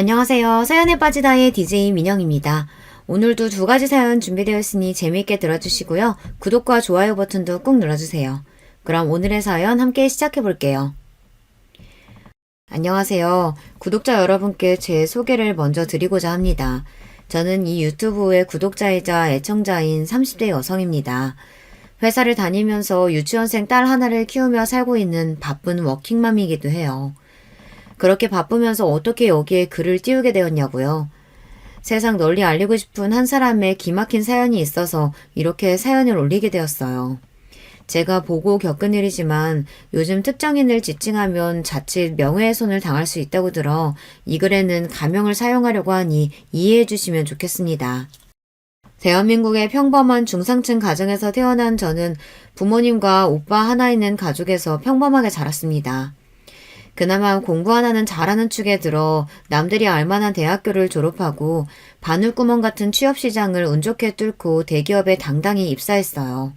안녕하세요. 사연에 빠지다의 DJ 민영입니다. 오늘도 두 가지 사연 준비되어 있으니 재미있게 들어주시고요. 구독과 좋아요 버튼도 꾹 눌러주세요. 그럼 오늘의 사연 함께 시작해 볼게요. 안녕하세요. 구독자 여러분께 제 소개를 먼저 드리고자 합니다. 저는 이 유튜브의 구독자이자 애청자인 30대 여성입니다. 회사를 다니면서 유치원생 딸 하나를 키우며 살고 있는 바쁜 워킹맘이기도 해요. 그렇게 바쁘면서 어떻게 여기에 글을 띄우게 되었냐고요. 세상 널리 알리고 싶은 한 사람의 기막힌 사연이 있어서 이렇게 사연을 올리게 되었어요. 제가 보고 겪은 일이지만 요즘 특정인을 지칭하면 자칫 명예훼손을 당할 수 있다고 들어 이 글에는 가명을 사용하려고 하니 이해해 주시면 좋겠습니다. 대한민국의 평범한 중상층 가정에서 태어난 저는 부모님과 오빠 하나 있는 가족에서 평범하게 자랐습니다. 그나마 공부 하나는 잘하는 축에 들어 남들이 알만한 대학교를 졸업하고 바늘구멍 같은 취업시장을 운 좋게 뚫고 대기업에 당당히 입사했어요.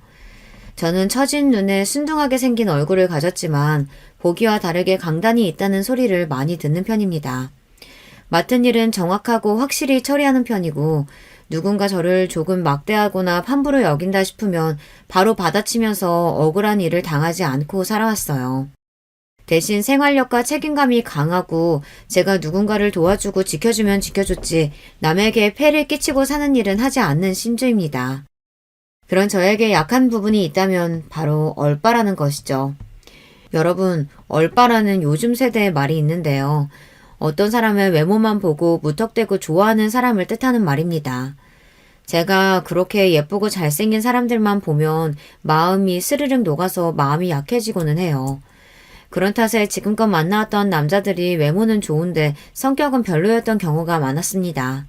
저는 처진 눈에 순둥하게 생긴 얼굴을 가졌지만 보기와 다르게 강단이 있다는 소리를 많이 듣는 편입니다. 맡은 일은 정확하고 확실히 처리하는 편이고 누군가 저를 조금 막대하거나 함부로 여긴다 싶으면 바로 받아치면서 억울한 일을 당하지 않고 살아왔어요. 대신 생활력과 책임감이 강하고 제가 누군가를 도와주고 지켜주면 지켜줬지 남에게 폐를 끼치고 사는 일은 하지 않는 신주입니다. 그런 저에게 약한 부분이 있다면 바로 얼빠라는 것이죠. 여러분, 얼빠라는 요즘 세대의 말이 있는데요. 어떤 사람의 외모만 보고 무턱대고 좋아하는 사람을 뜻하는 말입니다. 제가 그렇게 예쁘고 잘생긴 사람들만 보면 마음이 스르륵 녹아서 마음이 약해지고는 해요. 그런 탓에 지금껏 만나왔던 남자들이 외모는 좋은데 성격은 별로였던 경우가 많았습니다.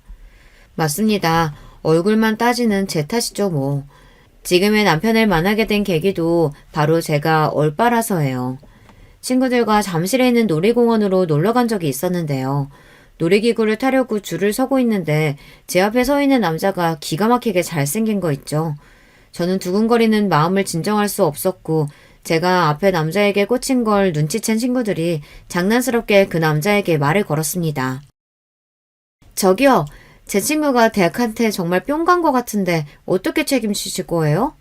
맞습니다. 얼굴만 따지는 제 탓이죠 뭐. 지금의 남편을 만나게 된 계기도 바로 제가 얼빠라서예요. 친구들과 잠실에 있는 놀이공원으로 놀러 간 적이 있었는데요. 놀이기구를 타려고 줄을 서고 있는데 제 앞에 서 있는 남자가 기가 막히게 잘생긴 거 있죠. 저는 두근거리는 마음을 진정할 수 없었고 제가 앞에 남자에게 꽂힌 걸 눈치챈 친구들이 장난스럽게 그 남자에게 말을 걸었습니다. 저기요, 제 친구가 대학한테 정말 뿅 간 것 같은데 어떻게 책임지실 거예요?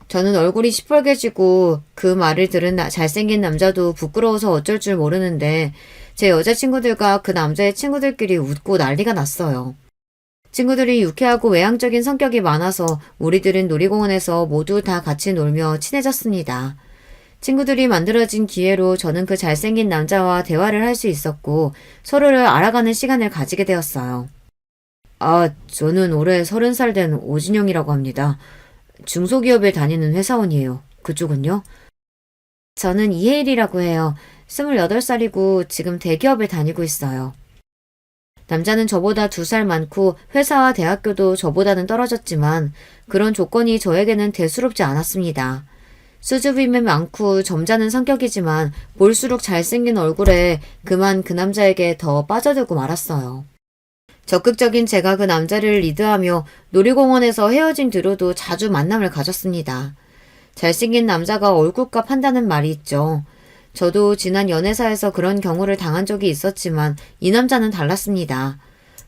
저는 얼굴이 시뻘개지고 그 말을 들은 잘생긴 남자도 부끄러워서 어쩔 줄 모르는데 제 여자친구들과 그 남자의 친구들끼리 웃고 난리가 났어요. 친구들이 유쾌하고 외향적인 성격이 많아서 우리들은 놀이공원에서 모두 다 같이 놀며 친해졌습니다. 친구들이 만들어진 기회로 저는 그 잘생긴 남자와 대화를 할 수 있었고 서로를 알아가는 시간을 가지게 되었어요. 저는 올해 30살 된 오진영이라고 합니다. 중소기업에 다니는 회사원이에요. 그쪽은요? 저는 이혜일이라고 해요. 28살이고 지금 대기업에 다니고 있어요. 남자는 저보다 2살 많고 회사와 대학교도 저보다는 떨어졌지만 그런 조건이 저에게는 대수롭지 않았습니다. 수줍음이 많고 점잖은 성격이지만 볼수록 잘생긴 얼굴에 그만 그 남자에게 더 빠져들고 말았어요. 적극적인 제가 그 남자를 리드하며 놀이공원에서 헤어진 뒤로도 자주 만남을 가졌습니다. 잘생긴 남자가 얼굴값 한다는 말이 있죠. 저도 지난 연애사에서 그런 경우를 당한 적이 있었지만 이 남자는 달랐습니다.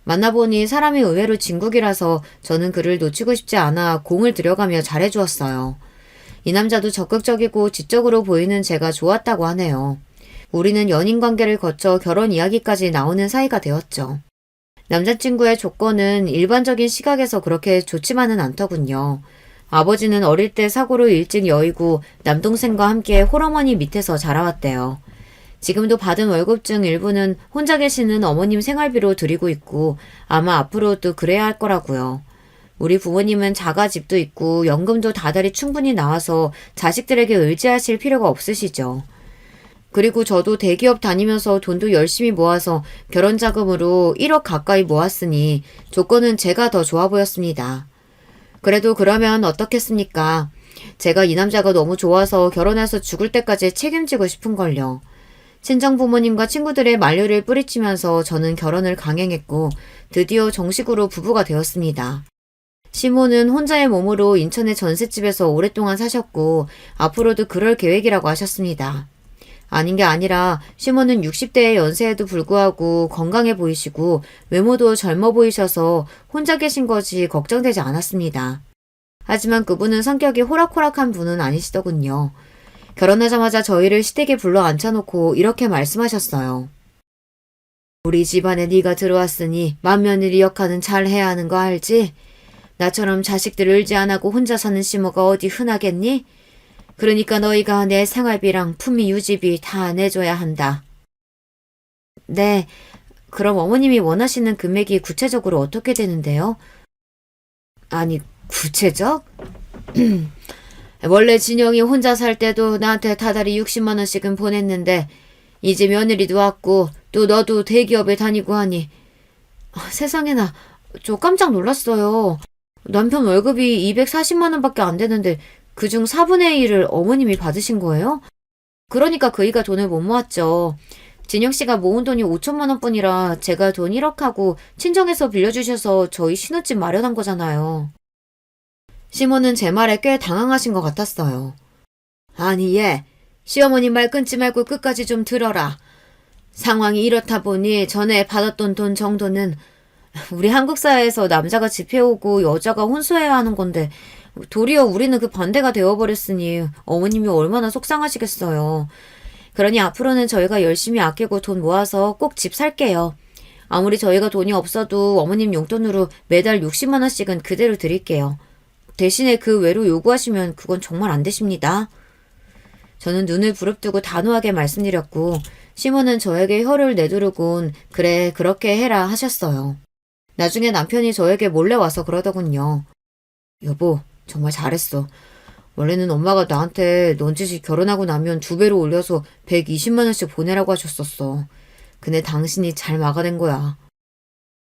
만나보니 사람이 의외로 진국이라서 저는 그를 놓치고 싶지 않아 공을 들여가며 잘해주었어요. 이 남자도 적극적이고 지적으로 보이는 제가 좋았다고 하네요. 우리는 연인 관계를 거쳐 결혼 이야기까지 나오는 사이가 되었죠. 남자친구의 조건은 일반적인 시각에서 그렇게 좋지만은 않더군요. 아버지는 어릴 때 사고로 일찍 여의고 남동생과 함께 홀어머니 밑에서 자라왔대요. 지금도 받은 월급 중 일부는 혼자 계시는 어머님 생활비로 드리고 있고 아마 앞으로도 그래야 할 거라고요. 우리 부모님은 자가집도 있고 연금도 다달이 충분히 나와서 자식들에게 의지하실 필요가 없으시죠. 그리고 저도 대기업 다니면서 돈도 열심히 모아서 결혼자금으로 1억 가까이 모았으니 조건은 제가 더 좋아 보였습니다. 그래도 그러면 어떻겠습니까? 제가 이 남자가 너무 좋아서 결혼해서 죽을 때까지 책임지고 싶은걸요. 친정부모님과 친구들의 만류를 뿌리치면서 저는 결혼을 강행했고 드디어 정식으로 부부가 되었습니다. 시모는 혼자의 몸으로 인천의 전셋집에서 오랫동안 사셨고 앞으로도 그럴 계획이라고 하셨습니다. 아닌 게 아니라 시모는 60대의 연세에도 불구하고 건강해 보이시고 외모도 젊어 보이셔서 혼자 계신 것이 걱정되지 않았습니다. 하지만 그분은 성격이 호락호락한 분은 아니시더군요. 결혼하자마자 저희를 시댁에 불러 앉혀놓고 이렇게 말씀하셨어요. 우리 집안에 네가 들어왔으니 맏며느리 역할은 잘 해야 하는 거 알지? 나처럼 자식들 을지 안 하고 혼자 사는 시모가 어디 흔하겠니? 그러니까 너희가 내 생활비랑 품위 유지비 다 내줘야 한다. 네, 그럼 어머님이 원하시는 금액이 구체적으로 어떻게 되는데요? 아니, 구체적? 원래 진영이 혼자 살 때도 나한테 다달이 60만 원씩은 보냈는데 이제 며느리도 왔고 또 너도 대기업에 다니고 하니 세상에나 저 깜짝 놀랐어요. 남편 월급이 240만 원밖에 안 되는데 그중 4분의 1을 어머님이 받으신 거예요? 그러니까 그이가 돈을 못 모았죠. 진영 씨가 모은 돈이 5천만 원뿐이라 제가 돈 1억 하고 친정에서 빌려주셔서 저희 신혼집 마련한 거잖아요. 시모는 제 말에 꽤 당황하신 것 같았어요. 아니 얘, 시어머니 말 끊지 말고 끝까지 좀 들어라. 상황이 이렇다 보니 전에 받았던 돈 정도는 우리 한국 사회에서 남자가 집해오고 여자가 혼수해야 하는 건데 도리어 우리는 그 반대가 되어버렸으니 어머님이 얼마나 속상하시겠어요. 그러니 앞으로는 저희가 열심히 아끼고 돈 모아서 꼭 집 살게요. 아무리 저희가 돈이 없어도 어머님 용돈으로 매달 60만 원씩은 그대로 드릴게요. 대신에 그 외로 요구하시면 그건 정말 안 되십니다. 저는 눈을 부릅뜨고 단호하게 말씀드렸고 시모는 저에게 혀를 내두르곤 그래 그렇게 해라 하셨어요. 나중에 남편이 저에게 몰래 와서 그러더군요. 여보, 정말 잘했어. 원래는 엄마가 나한테 넌지시 결혼하고 나면 2배로 올려서 120만 원씩 보내라고 하셨었어. 근데 당신이 잘 막아낸 거야.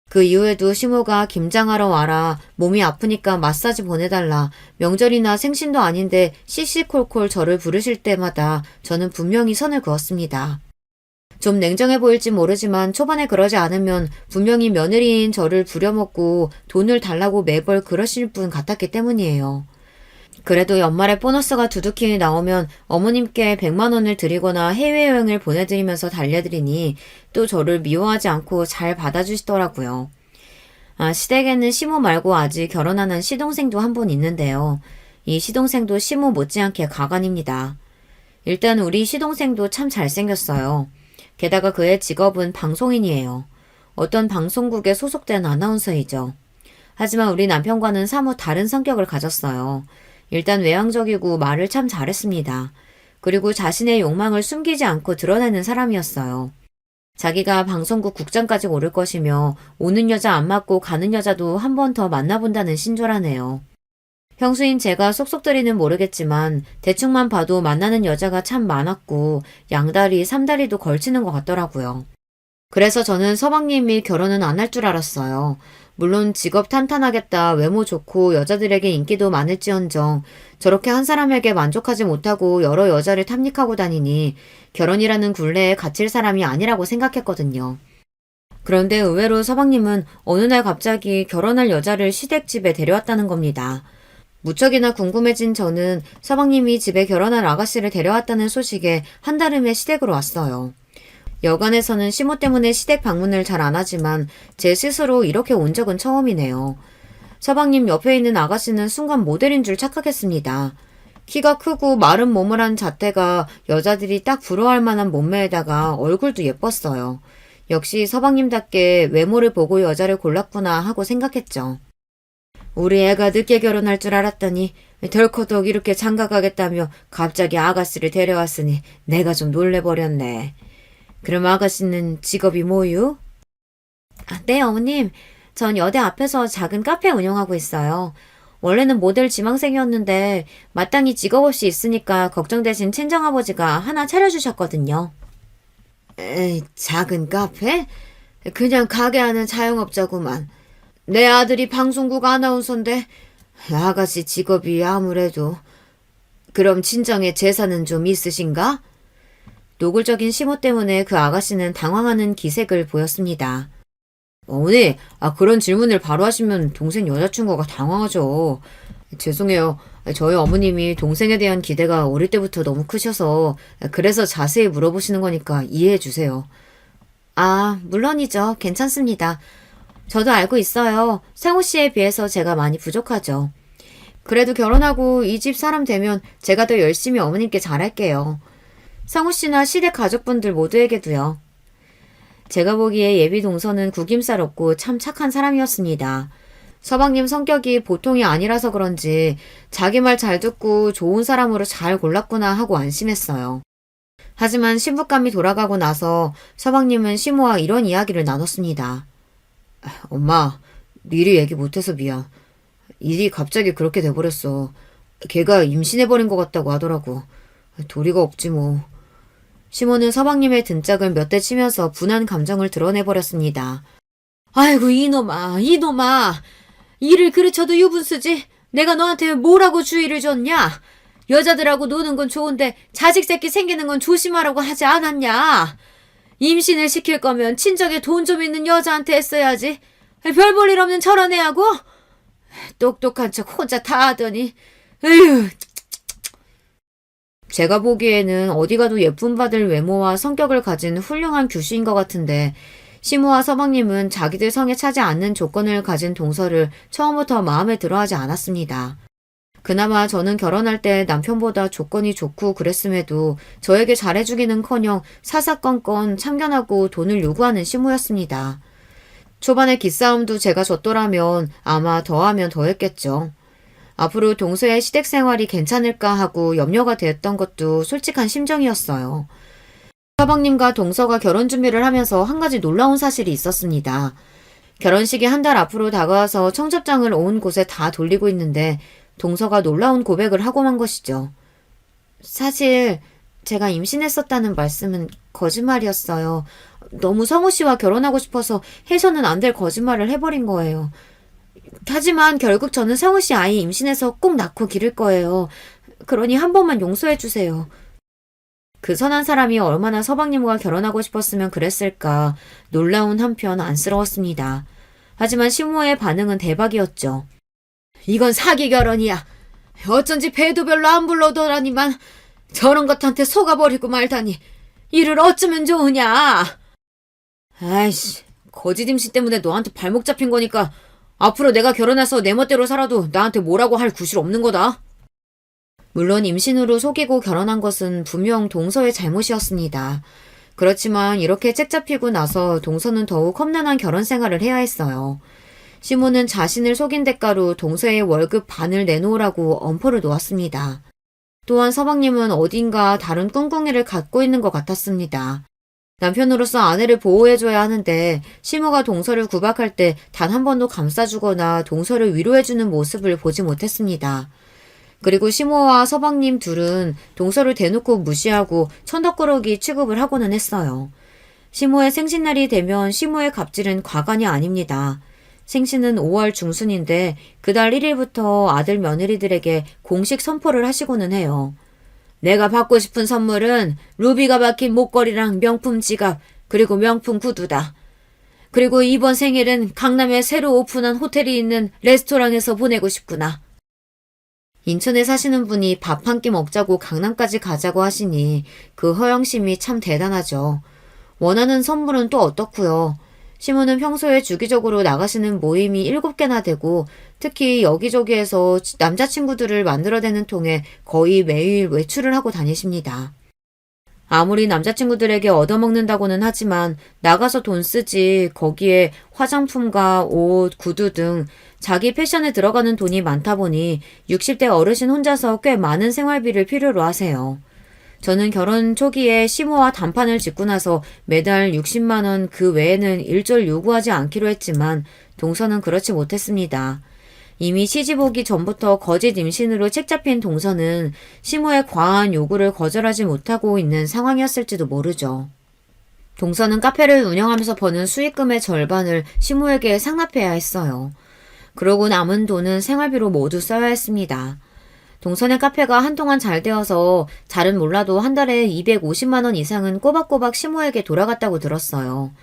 그 이후에도 시모가 김장하러 와라, 몸이 아프니까 마사지 보내달라, 명절이나 생신도 아닌데 씩씩콜콜 저를 부르실 때마다 저는 분명히 선을 그었습니다. 좀 냉정해 보일지 모르지만 초반에 그러지 않으면 분명히 며느리인 저를 부려먹고 돈을 달라고 매벌 그러실 분 같았기 때문이에요. 그래도 연말에 보너스가 두둑히 나오면 어머님께 100만 원을 드리거나 해외여행을 보내드리면서 달래드리니 또 저를 미워하지 않고 잘 받아주시더라고요. 시댁에는 시모 말고 아직 결혼 안 한 시동생도 한 분 있는데요. 이 시동생도 시모 못지않게 가관입니다. 일단 우리 시동생도 참 잘생겼어요. 게다가 그의 직업은 방송인이에요. 어떤 방송국에 소속된 아나운서이죠. 하지만 우리 남편과는 사뭇 다른 성격을 가졌어요. 일단 외향적이고 말을 참 잘했습니다. 그리고 자신의 욕망을 숨기지 않고 드러내는 사람이었어요. 자기가 방송국 국장까지 오를 것이며 오는 여자 안 맞고 가는 여자도 한 번 더 만나본다는 신조라네요. 형수인 제가 속속들이는 모르겠지만 대충만 봐도 만나는 여자가 참 많았고 양다리, 삼다리도 걸치는 것 같더라고요. 그래서 저는 서방님이 결혼은 안 할 줄 알았어요. 물론 직업 탄탄하겠다, 외모 좋고 여자들에게 인기도 많을지언정 저렇게 한 사람에게 만족하지 못하고 여러 여자를 탐닉하고 다니니 결혼이라는 굴레에 갇힐 사람이 아니라고 생각했거든요. 그런데 의외로 서방님은 어느 날 갑자기 결혼할 여자를 시댁집에 데려왔다는 겁니다. 무척이나 궁금해진 저는 서방님이 집에 결혼할 아가씨를 데려왔다는 소식에 한달음에 시댁으로 왔어요. 여간에서는 시모 때문에 시댁 방문을 잘 안 하지만 제 스스로 이렇게 온 적은 처음이네요. 서방님 옆에 있는 아가씨는 순간 모델인 줄 착각했습니다. 키가 크고 마른 몸을 한 자태가 여자들이 딱 부러워할 만한 몸매에다가 얼굴도 예뻤어요. 역시 서방님답게 외모를 보고 여자를 골랐구나 하고 생각했죠. 우리 애가 늦게 결혼할 줄 알았더니 덜커덕 이렇게 장가가겠다며 갑자기 아가씨를 데려왔으니 내가 좀 놀래버렸네. 그럼 아가씨는 직업이 뭐유? 네, 어머님. 전 여대 앞에서 작은 카페 운영하고 있어요. 원래는 모델 지망생이었는데 마땅히 직업 없이 있으니까 걱정되신 친정아버지가 하나 차려주셨거든요. 에이, 작은 카페? 그냥 가게 하는 자영업자구만. 내 아들이 방송국 아나운서인데 아가씨 직업이 아무래도. 그럼 친정에 재산은 좀 있으신가? 노골적인 시모 때문에 그 아가씨는 당황하는 기색을 보였습니다. 어머니, 그런 질문을 바로 하시면 동생 여자친구가 당황하죠. 죄송해요. 저희 어머님이 동생에 대한 기대가 어릴 때부터 너무 크셔서 그래서 자세히 물어보시는 거니까 이해해 주세요. 아, 물론이죠. 괜찮습니다. 저도 알고 있어요. 상우 씨에 비해서 제가 많이 부족하죠. 그래도 결혼하고 이 집 사람 되면 제가 더 열심히 어머님께 잘할게요. 상우 씨나 시댁 가족분들 모두에게도요. 제가 보기에 예비 동서는 구김살 없고 참 착한 사람이었습니다. 서방님 성격이 보통이 아니라서 그런지 자기 말 잘 듣고 좋은 사람으로 잘 골랐구나 하고 안심했어요. 하지만 신부감이 돌아가고 나서 서방님은 시모와 이런 이야기를 나눴습니다. 엄마, 미리 얘기 못해서 미안. 일이 갑자기 그렇게 돼버렸어. 걔가 임신해버린 것 같다고 하더라고. 도리가 없지 뭐. 시모는 서방님의 등짝을 몇 대 치면서 분한 감정을 드러내버렸습니다. 아이고 이놈아. 일을 그르쳐도 유분수지. 내가 너한테 뭐라고 주의를 줬냐? 여자들하고 노는 건 좋은데 자식 새끼 생기는 건 조심하라고 하지 않았냐? 임신을 시킬 거면 친정에 돈 좀 있는 여자한테 했어야지. 별 볼 일 없는 저런 애하고? 똑똑한 척 혼자 다 하더니. 에휴. 제가 보기에는 어디 가도 예쁨 받을 외모와 성격을 가진 훌륭한 규시인 것 같은데 시모와 서방님은 자기들 성에 차지 않는 조건을 가진 동서를 처음부터 마음에 들어하지 않았습니다. 그나마 저는 결혼할 때 남편보다 조건이 좋고 그랬음에도 저에게 잘해주기는커녕 사사건건 참견하고 돈을 요구하는 시모였습니다. 초반에 기싸움도 제가 졌더라면 아마 더하면 더했겠죠. 앞으로 동서의 시댁 생활이 괜찮을까 하고 염려가 되었던 것도 솔직한 심정이었어요. 서방님과 동서가 결혼 준비를 하면서 한 가지 놀라운 사실이 있었습니다. 결혼식이 한 달 앞으로 다가와서 청첩장을 온 곳에 다 돌리고 있는데 동서가 놀라운 고백을 하고 만 것이죠. 사실 제가 임신했었다는 말씀은 거짓말이었어요. 너무 성우 씨와 결혼하고 싶어서 해서는 안 될 거짓말을 해버린 거예요. 하지만 결국 저는 성우 씨 아이 임신해서 꼭 낳고 기를 거예요. 그러니 한 번만 용서해 주세요. 그 선한 사람이 얼마나 서방님과 결혼하고 싶었으면 그랬을까 놀라운 한편 안쓰러웠습니다. 하지만 시모의 반응은 대박이었죠. 이건 사기 결혼이야. 어쩐지 배도 별로 안 불러더라니만 저런 것한테 속아버리고 말다니. 이를 어쩌면 좋으냐. 아이씨, 거짓 임신 때문에 너한테 발목 잡힌 거니까 앞으로 내가 결혼해서 내 멋대로 살아도 나한테 뭐라고 할 구실 없는 거다. 물론 임신으로 속이고 결혼한 것은 분명 동서의 잘못이었습니다. 그렇지만 이렇게 책 잡히고 나서 동서는 더욱 험난한 결혼 생활을 해야 했어요. 시모는 자신을 속인 대가로 동서의 월급 반을 내놓으라고 엄포를 놓았습니다. 또한 서방님은 어딘가 다른 꿍꿍이를 갖고 있는 것 같았습니다. 남편으로서 아내를 보호해줘야 하는데 시모가 동서를 구박할 때 단 한 번도 감싸주거나 동서를 위로해주는 모습을 보지 못했습니다. 그리고 시모와 서방님 둘은 동서를 대놓고 무시하고 천덕꾸러기 취급을 하고는 했어요. 시모의 생신날이 되면 시모의 갑질은 과간이 아닙니다. 생신은 5월 중순인데 그달 1일부터 아들 며느리들에게 공식 선포를 하시고는 해요. 내가 받고 싶은 선물은 루비가 박힌 목걸이랑 명품 지갑 그리고 명품 구두다. 그리고 이번 생일은 강남에 새로 오픈한 호텔이 있는 레스토랑에서 보내고 싶구나. 인천에 사시는 분이 밥 한 끼 먹자고 강남까지 가자고 하시니 그 허영심이 참 대단하죠. 원하는 선물은 또 어떻고요. 시모는 평소에 주기적으로 나가시는 모임이 7개나 되고 특히 여기저기에서 남자친구들을 만들어내는 통에 거의 매일 외출을 하고 다니십니다. 아무리 남자친구들에게 얻어먹는다고는 하지만 나가서 돈 쓰지 거기에 화장품과 옷, 구두 등 자기 패션에 들어가는 돈이 많다 보니 60대 어르신 혼자서 꽤 많은 생활비를 필요로 하세요. 저는 결혼 초기에 시모와 단판을 짓고 나서 매달 60만 원 그 외에는 일절 요구하지 않기로 했지만 동서는 그렇지 못했습니다. 이미 시집 오기 전부터 거짓 임신으로 책 잡힌 동서는 시모의 과한 요구를 거절하지 못하고 있는 상황이었을지도 모르죠. 동서는 카페를 운영하면서 버는 수익금의 절반을 시모에게 상납해야 했어요. 그러고 남은 돈은 생활비로 모두 써야 했습니다. 동선의 카페가 한동안 잘 되어서 잘은 몰라도 한 달에 250만 원 이상은 꼬박꼬박 시모에게 돌아갔다고 들었어요.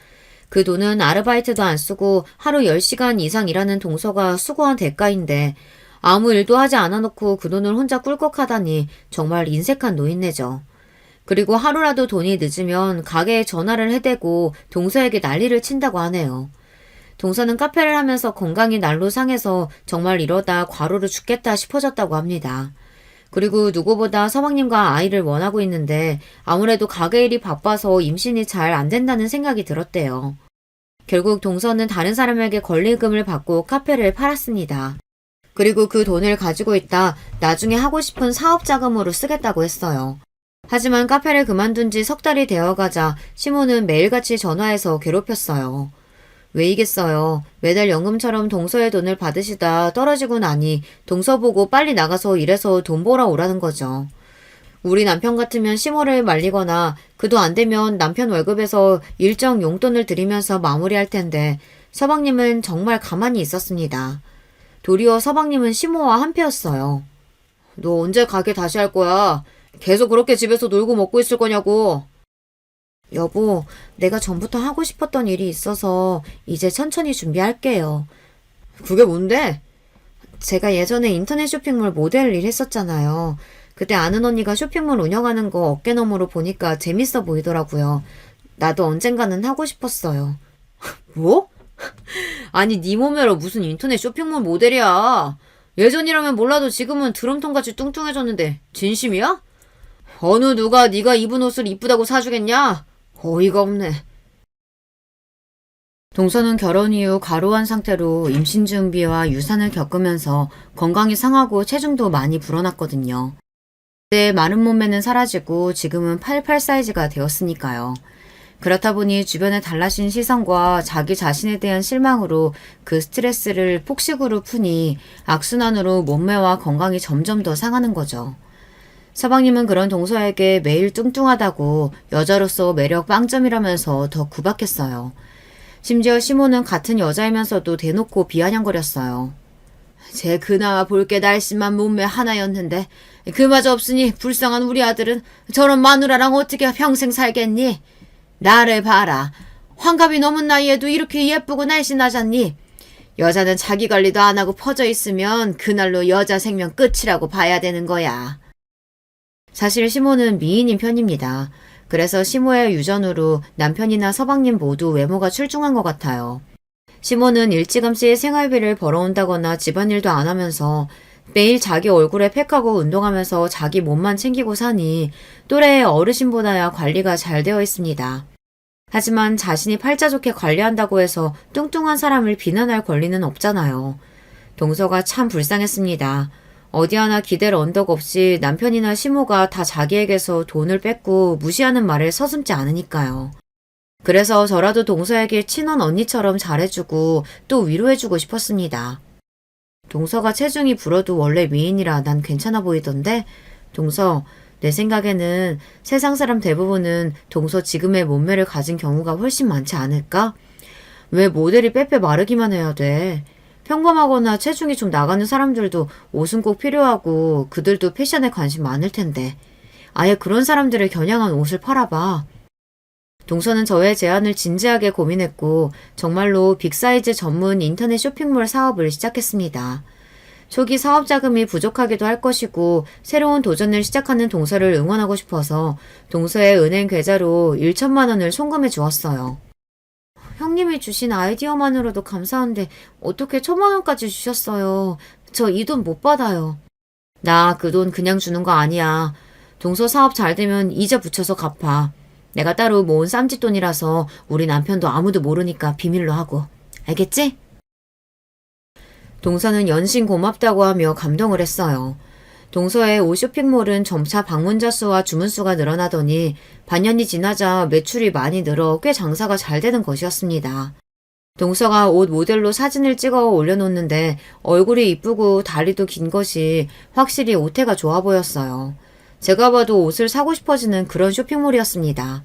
그 돈은 아르바이트도 안 쓰고 하루 10시간 이상 일하는 동서가 수고한 대가인데 아무 일도 하지 않아 놓고 그 돈을 혼자 꿀꺽하다니 정말 인색한 노인네죠. 그리고 하루라도 돈이 늦으면 가게에 전화를 해대고 동서에게 난리를 친다고 하네요. 동서는 카페를 하면서 건강이 날로 상해서 정말 이러다 과로로 죽겠다 싶어졌다고 합니다. 그리고 누구보다 서방님과 아이를 원하고 있는데 아무래도 가게 일이 바빠서 임신이 잘 안 된다는 생각이 들었대요. 결국 동서는 다른 사람에게 권리금을 받고 카페를 팔았습니다. 그리고 그 돈을 가지고 있다 나중에 하고 싶은 사업 자금으로 쓰겠다고 했어요. 하지만 카페를 그만둔 지 석 달이 되어가자 시모는 매일같이 전화해서 괴롭혔어요. 왜이겠어요. 매달 연금처럼 동서의 돈을 받으시다 떨어지고 나니 동서 보고 빨리 나가서 일해서 돈 벌어 오라는 거죠. 우리 남편 같으면 시모를 말리거나 그도 안 되면 남편 월급에서 일정 용돈을 드리면서 마무리할 텐데 서방님은 정말 가만히 있었습니다. 도리어 서방님은 시모와 한패였어요. 너 언제 가게 다시 할 거야? 계속 그렇게 집에서 놀고 먹고 있을 거냐고. 여보, 내가 전부터 하고 싶었던 일이 있어서 이제 천천히 준비할게요. 그게 뭔데? 제가 예전에 인터넷 쇼핑몰 모델 일 했었잖아요. 그때 아는 언니가 쇼핑몰 운영하는 거 어깨너머로 보니까 재밌어 보이더라고요. 나도 언젠가는 하고 싶었어요. 뭐? 아니, 네 몸매로 무슨 인터넷 쇼핑몰 모델이야. 예전이라면 몰라도 지금은 드럼통같이 뚱뚱해졌는데 진심이야? 어느 누가 네가 입은 옷을 이쁘다고 사주겠냐? 어이가 없네. 동서는 결혼 이후 과로한 상태로 임신 준비와 유산을 겪으면서 건강이 상하고 체중도 많이 불어났거든요. 그때 마른 몸매는 사라지고 지금은 88 사이즈가 되었으니까요. 그렇다 보니 주변의 달라진 시선과 자기 자신에 대한 실망으로 그 스트레스를 폭식으로 푸니 악순환으로 몸매와 건강이 점점 더 상하는 거죠. 서방님은 그런 동서에게 매일 뚱뚱하다고 여자로서 매력 빵점이라면서 더 구박했어요. 심지어 시모는 같은 여자이면서도 대놓고 비아냥거렸어요. 쟤 그나마 볼 게 날씬한 몸매 하나였는데 그마저 없으니 불쌍한 우리 아들은 저런 마누라랑 어떻게 평생 살겠니? 나를 봐라. 환갑이 넘은 나이에도 이렇게 예쁘고 날씬하잖니? 여자는 자기 관리도 안 하고 퍼져 있으면 그날로 여자 생명 끝이라고 봐야 되는 거야. 사실 시모는 미인인 편입니다. 그래서 시모의 유전으로 남편이나 서방님 모두 외모가 출중한 것 같아요. 시모는 일찌감치 생활비를 벌어온다거나 집안일도 안 하면서 매일 자기 얼굴에 팩하고 운동하면서 자기 몸만 챙기고 사니 또래의 어르신보다야 관리가 잘 되어 있습니다. 하지만 자신이 팔자 좋게 관리한다고 해서 뚱뚱한 사람을 비난할 권리는 없잖아요. 동서가 참 불쌍했습니다. 어디 하나 기댈 언덕 없이 남편이나 시모가 다 자기에게서 돈을 뺏고 무시하는 말을 서슴지 않으니까요. 그래서 저라도 동서에게 친한 언니처럼 잘해주고 또 위로해주고 싶었습니다. 동서가 체중이 불어도 원래 미인이라 난 괜찮아 보이던데 동서, 내 생각에는 세상 사람 대부분은 동서 지금의 몸매를 가진 경우가 훨씬 많지 않을까? 왜 모델이 빼빼 마르기만 해야 돼? 평범하거나 체중이 좀 나가는 사람들도 옷은 꼭 필요하고 그들도 패션에 관심 많을 텐데 아예 그런 사람들을 겨냥한 옷을 팔아봐. 동서는 저의 제안을 진지하게 고민했고 정말로 빅사이즈 전문 인터넷 쇼핑몰 사업을 시작했습니다. 초기 사업 자금이 부족하기도 할 것이고 새로운 도전을 시작하는 동서를 응원하고 싶어서 동서의 은행 계좌로 1천만 원을 송금해 주었어요. 형님이 주신 아이디어만으로도 감사한데 어떻게 1,000만 원까지 주셨어요. 저 이 돈 못 받아요. 나 그 돈 그냥 주는 거 아니야. 동서 사업 잘 되면 이자 붙여서 갚아. 내가 따로 모은 쌈짓돈이라서 우리 남편도 아무도 모르니까 비밀로 하고. 알겠지? 동서는 연신 고맙다고 하며 감동을 했어요. 동서의 옷 쇼핑몰은 점차 방문자 수와 주문 수가 늘어나더니 반년이 지나자 매출이 많이 늘어 꽤 장사가 잘 되는 것이었습니다. 동서가 옷 모델로 사진을 찍어 올려놓는데 얼굴이 이쁘고 다리도 긴 것이 확실히 옷태가 좋아 보였어요. 제가 봐도 옷을 사고 싶어지는 그런 쇼핑몰이었습니다.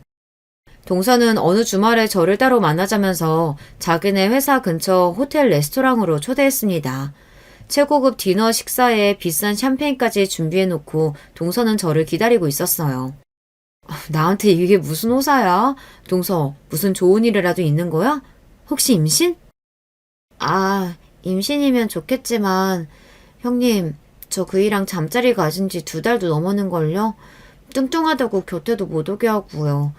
동서는 어느 주말에 저를 따로 만나자면서 자기네 회사 근처 호텔 레스토랑으로 초대했습니다. 최고급 디너 식사에 비싼 샴페인까지 준비해놓고 동서는 저를 기다리고 있었어요. 나한테 이게 무슨 호사야? 동서, 무슨 좋은 일이라도 있는 거야? 혹시 임신? 임신이면 좋겠지만 형님, 저 그이랑 잠자리 가진 지 2달도 넘었는걸요? 뚱뚱하다고 곁에도 못 오게 하고요.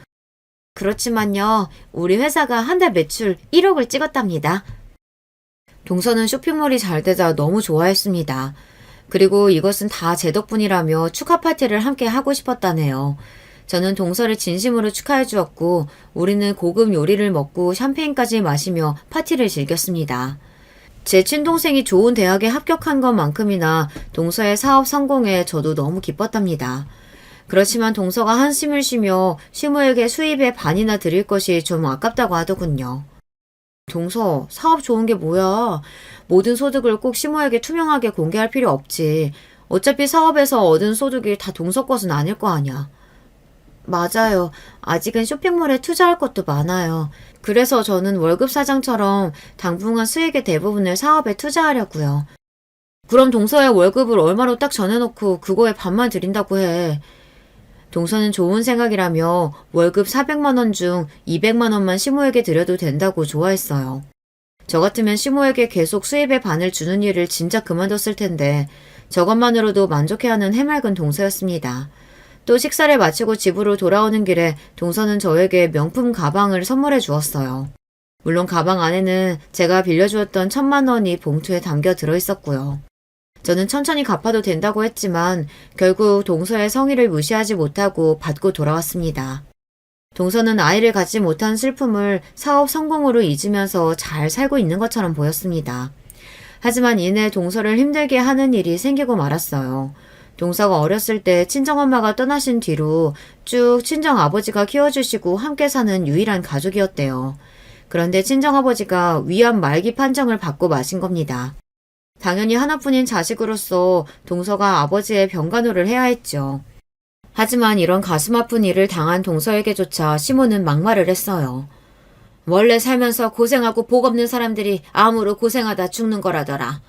그렇지만요, 우리 회사가 한 달 매출 1억을 찍었답니다. 동서는 쇼핑몰이 잘 되자 너무 좋아했습니다. 그리고 이것은 다 제 덕분이라며 축하 파티를 함께 하고 싶었다네요. 저는 동서를 진심으로 축하해 주었고 우리는 고급 요리를 먹고 샴페인까지 마시며 파티를 즐겼습니다. 제 친동생이 좋은 대학에 합격한 것만큼이나 동서의 사업 성공에 저도 너무 기뻤답니다. 그렇지만 동서가 한숨을 쉬며 시모에게 수입의 반이나 드릴 것이 좀 아깝다고 하더군요. 동서, 사업 좋은 게 뭐야? 모든 소득을 꼭 시모에게 투명하게 공개할 필요 없지. 어차피 사업에서 얻은 소득이 다 동서 것은 아닐 거 아냐. 맞아요. 아직은 쇼핑몰에 투자할 것도 많아요. 그래서 저는 월급 사장처럼 당분간 수익의 대부분을 사업에 투자하려고요. 그럼 동서의 월급을 얼마로 딱 정해놓고 그거에 반만 드린다고 해. 동서는 좋은 생각이라며 월급 400만 원 중 200만 원만 시모에게 드려도 된다고 좋아했어요. 저 같으면 시모에게 계속 수입의 반을 주는 일을 진짜 그만뒀을 텐데 저것만으로도 만족해하는 해맑은 동서였습니다. 또 식사를 마치고 집으로 돌아오는 길에 동서는 저에게 명품 가방을 선물해 주었어요. 물론 가방 안에는 제가 빌려주었던 1,000만 원이 봉투에 담겨 들어있었고요. 저는 천천히 갚아도 된다고 했지만 결국 동서의 성의를 무시하지 못하고 받고 돌아왔습니다. 동서는 아이를 갖지 못한 슬픔을 사업 성공으로 잊으면서 잘 살고 있는 것처럼 보였습니다. 하지만 이내 동서를 힘들게 하는 일이 생기고 말았어요. 동서가 어렸을 때 친정엄마가 떠나신 뒤로 쭉 친정아버지가 키워주시고 함께 사는 유일한 가족이었대요. 그런데 친정아버지가 위암 말기 판정을 받고 마신 겁니다. 당연히 하나뿐인 자식으로서 동서가 아버지의 병간호를 해야 했죠. 하지만 이런 가슴 아픈 일을 당한 동서에게조차 시모는 막말을 했어요. 원래 살면서 고생하고 복 없는 사람들이 암으로 고생하다 죽는 거라더라.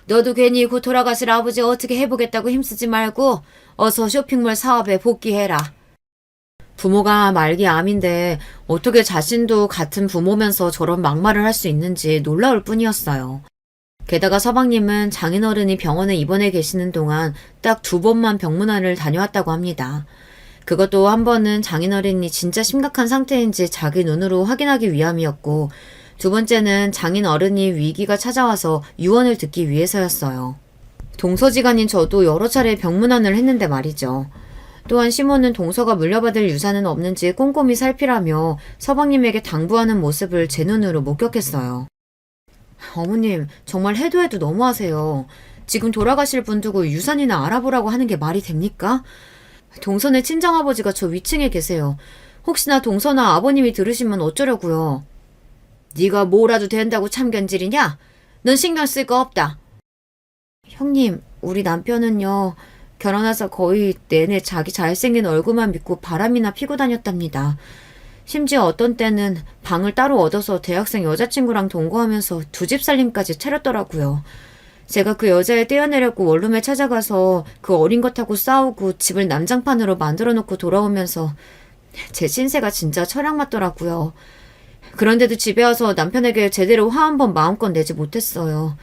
너도 괜히 곧 돌아가실 아버지 어떻게 해보겠다고 힘쓰지 말고 어서 쇼핑몰 사업에 복귀해라. 부모가 말기 암인데 어떻게 자신도 같은 부모면서 저런 막말을 할 수 있는지 놀라울 뿐이었어요. 게다가 서방님은 장인어른이 병원에 입원해 계시는 동안 딱 2번만 병문안을 다녀왔다고 합니다. 그것도 한 번은 장인어른이 진짜 심각한 상태인지 자기 눈으로 확인하기 위함이었고 2번째는 장인어른이 위기가 찾아와서 유언을 듣기 위해서였어요. 동서지간인 저도 여러 차례 병문안을 했는데 말이죠. 또한 시모는 동서가 물려받을 유산은 없는지 꼼꼼히 살피라며 서방님에게 당부하는 모습을 제 눈으로 목격했어요. 어머님, 정말 해도 해도 너무하세요. 지금 돌아가실 분 두고 유산이나 알아보라고 하는 게 말이 됩니까? 동서네 친정아버지가 저 위층에 계세요. 혹시나 동서나 아버님이 들으시면 어쩌려고요. 네가 뭐라도 된다고 참견질이냐? 넌 신경 쓸 거 없다. 형님, 우리 남편은요. 결혼해서 거의 내내 자기 잘생긴 얼굴만 믿고 바람이나 피고 다녔답니다. 심지어 어떤 때는 방을 따로 얻어서 대학생 여자친구랑 동거하면서 2집 살림까지 차렸더라고요. 제가 그 여자애 떼어내려고 원룸에 찾아가서 그 어린 것하고 싸우고 집을 난장판으로 만들어 놓고 돌아오면서 제 신세가 진짜 철학 맞더라고요. 그런데도 집에 와서 남편에게 제대로 화 한 번 마음껏 내지 못했어요.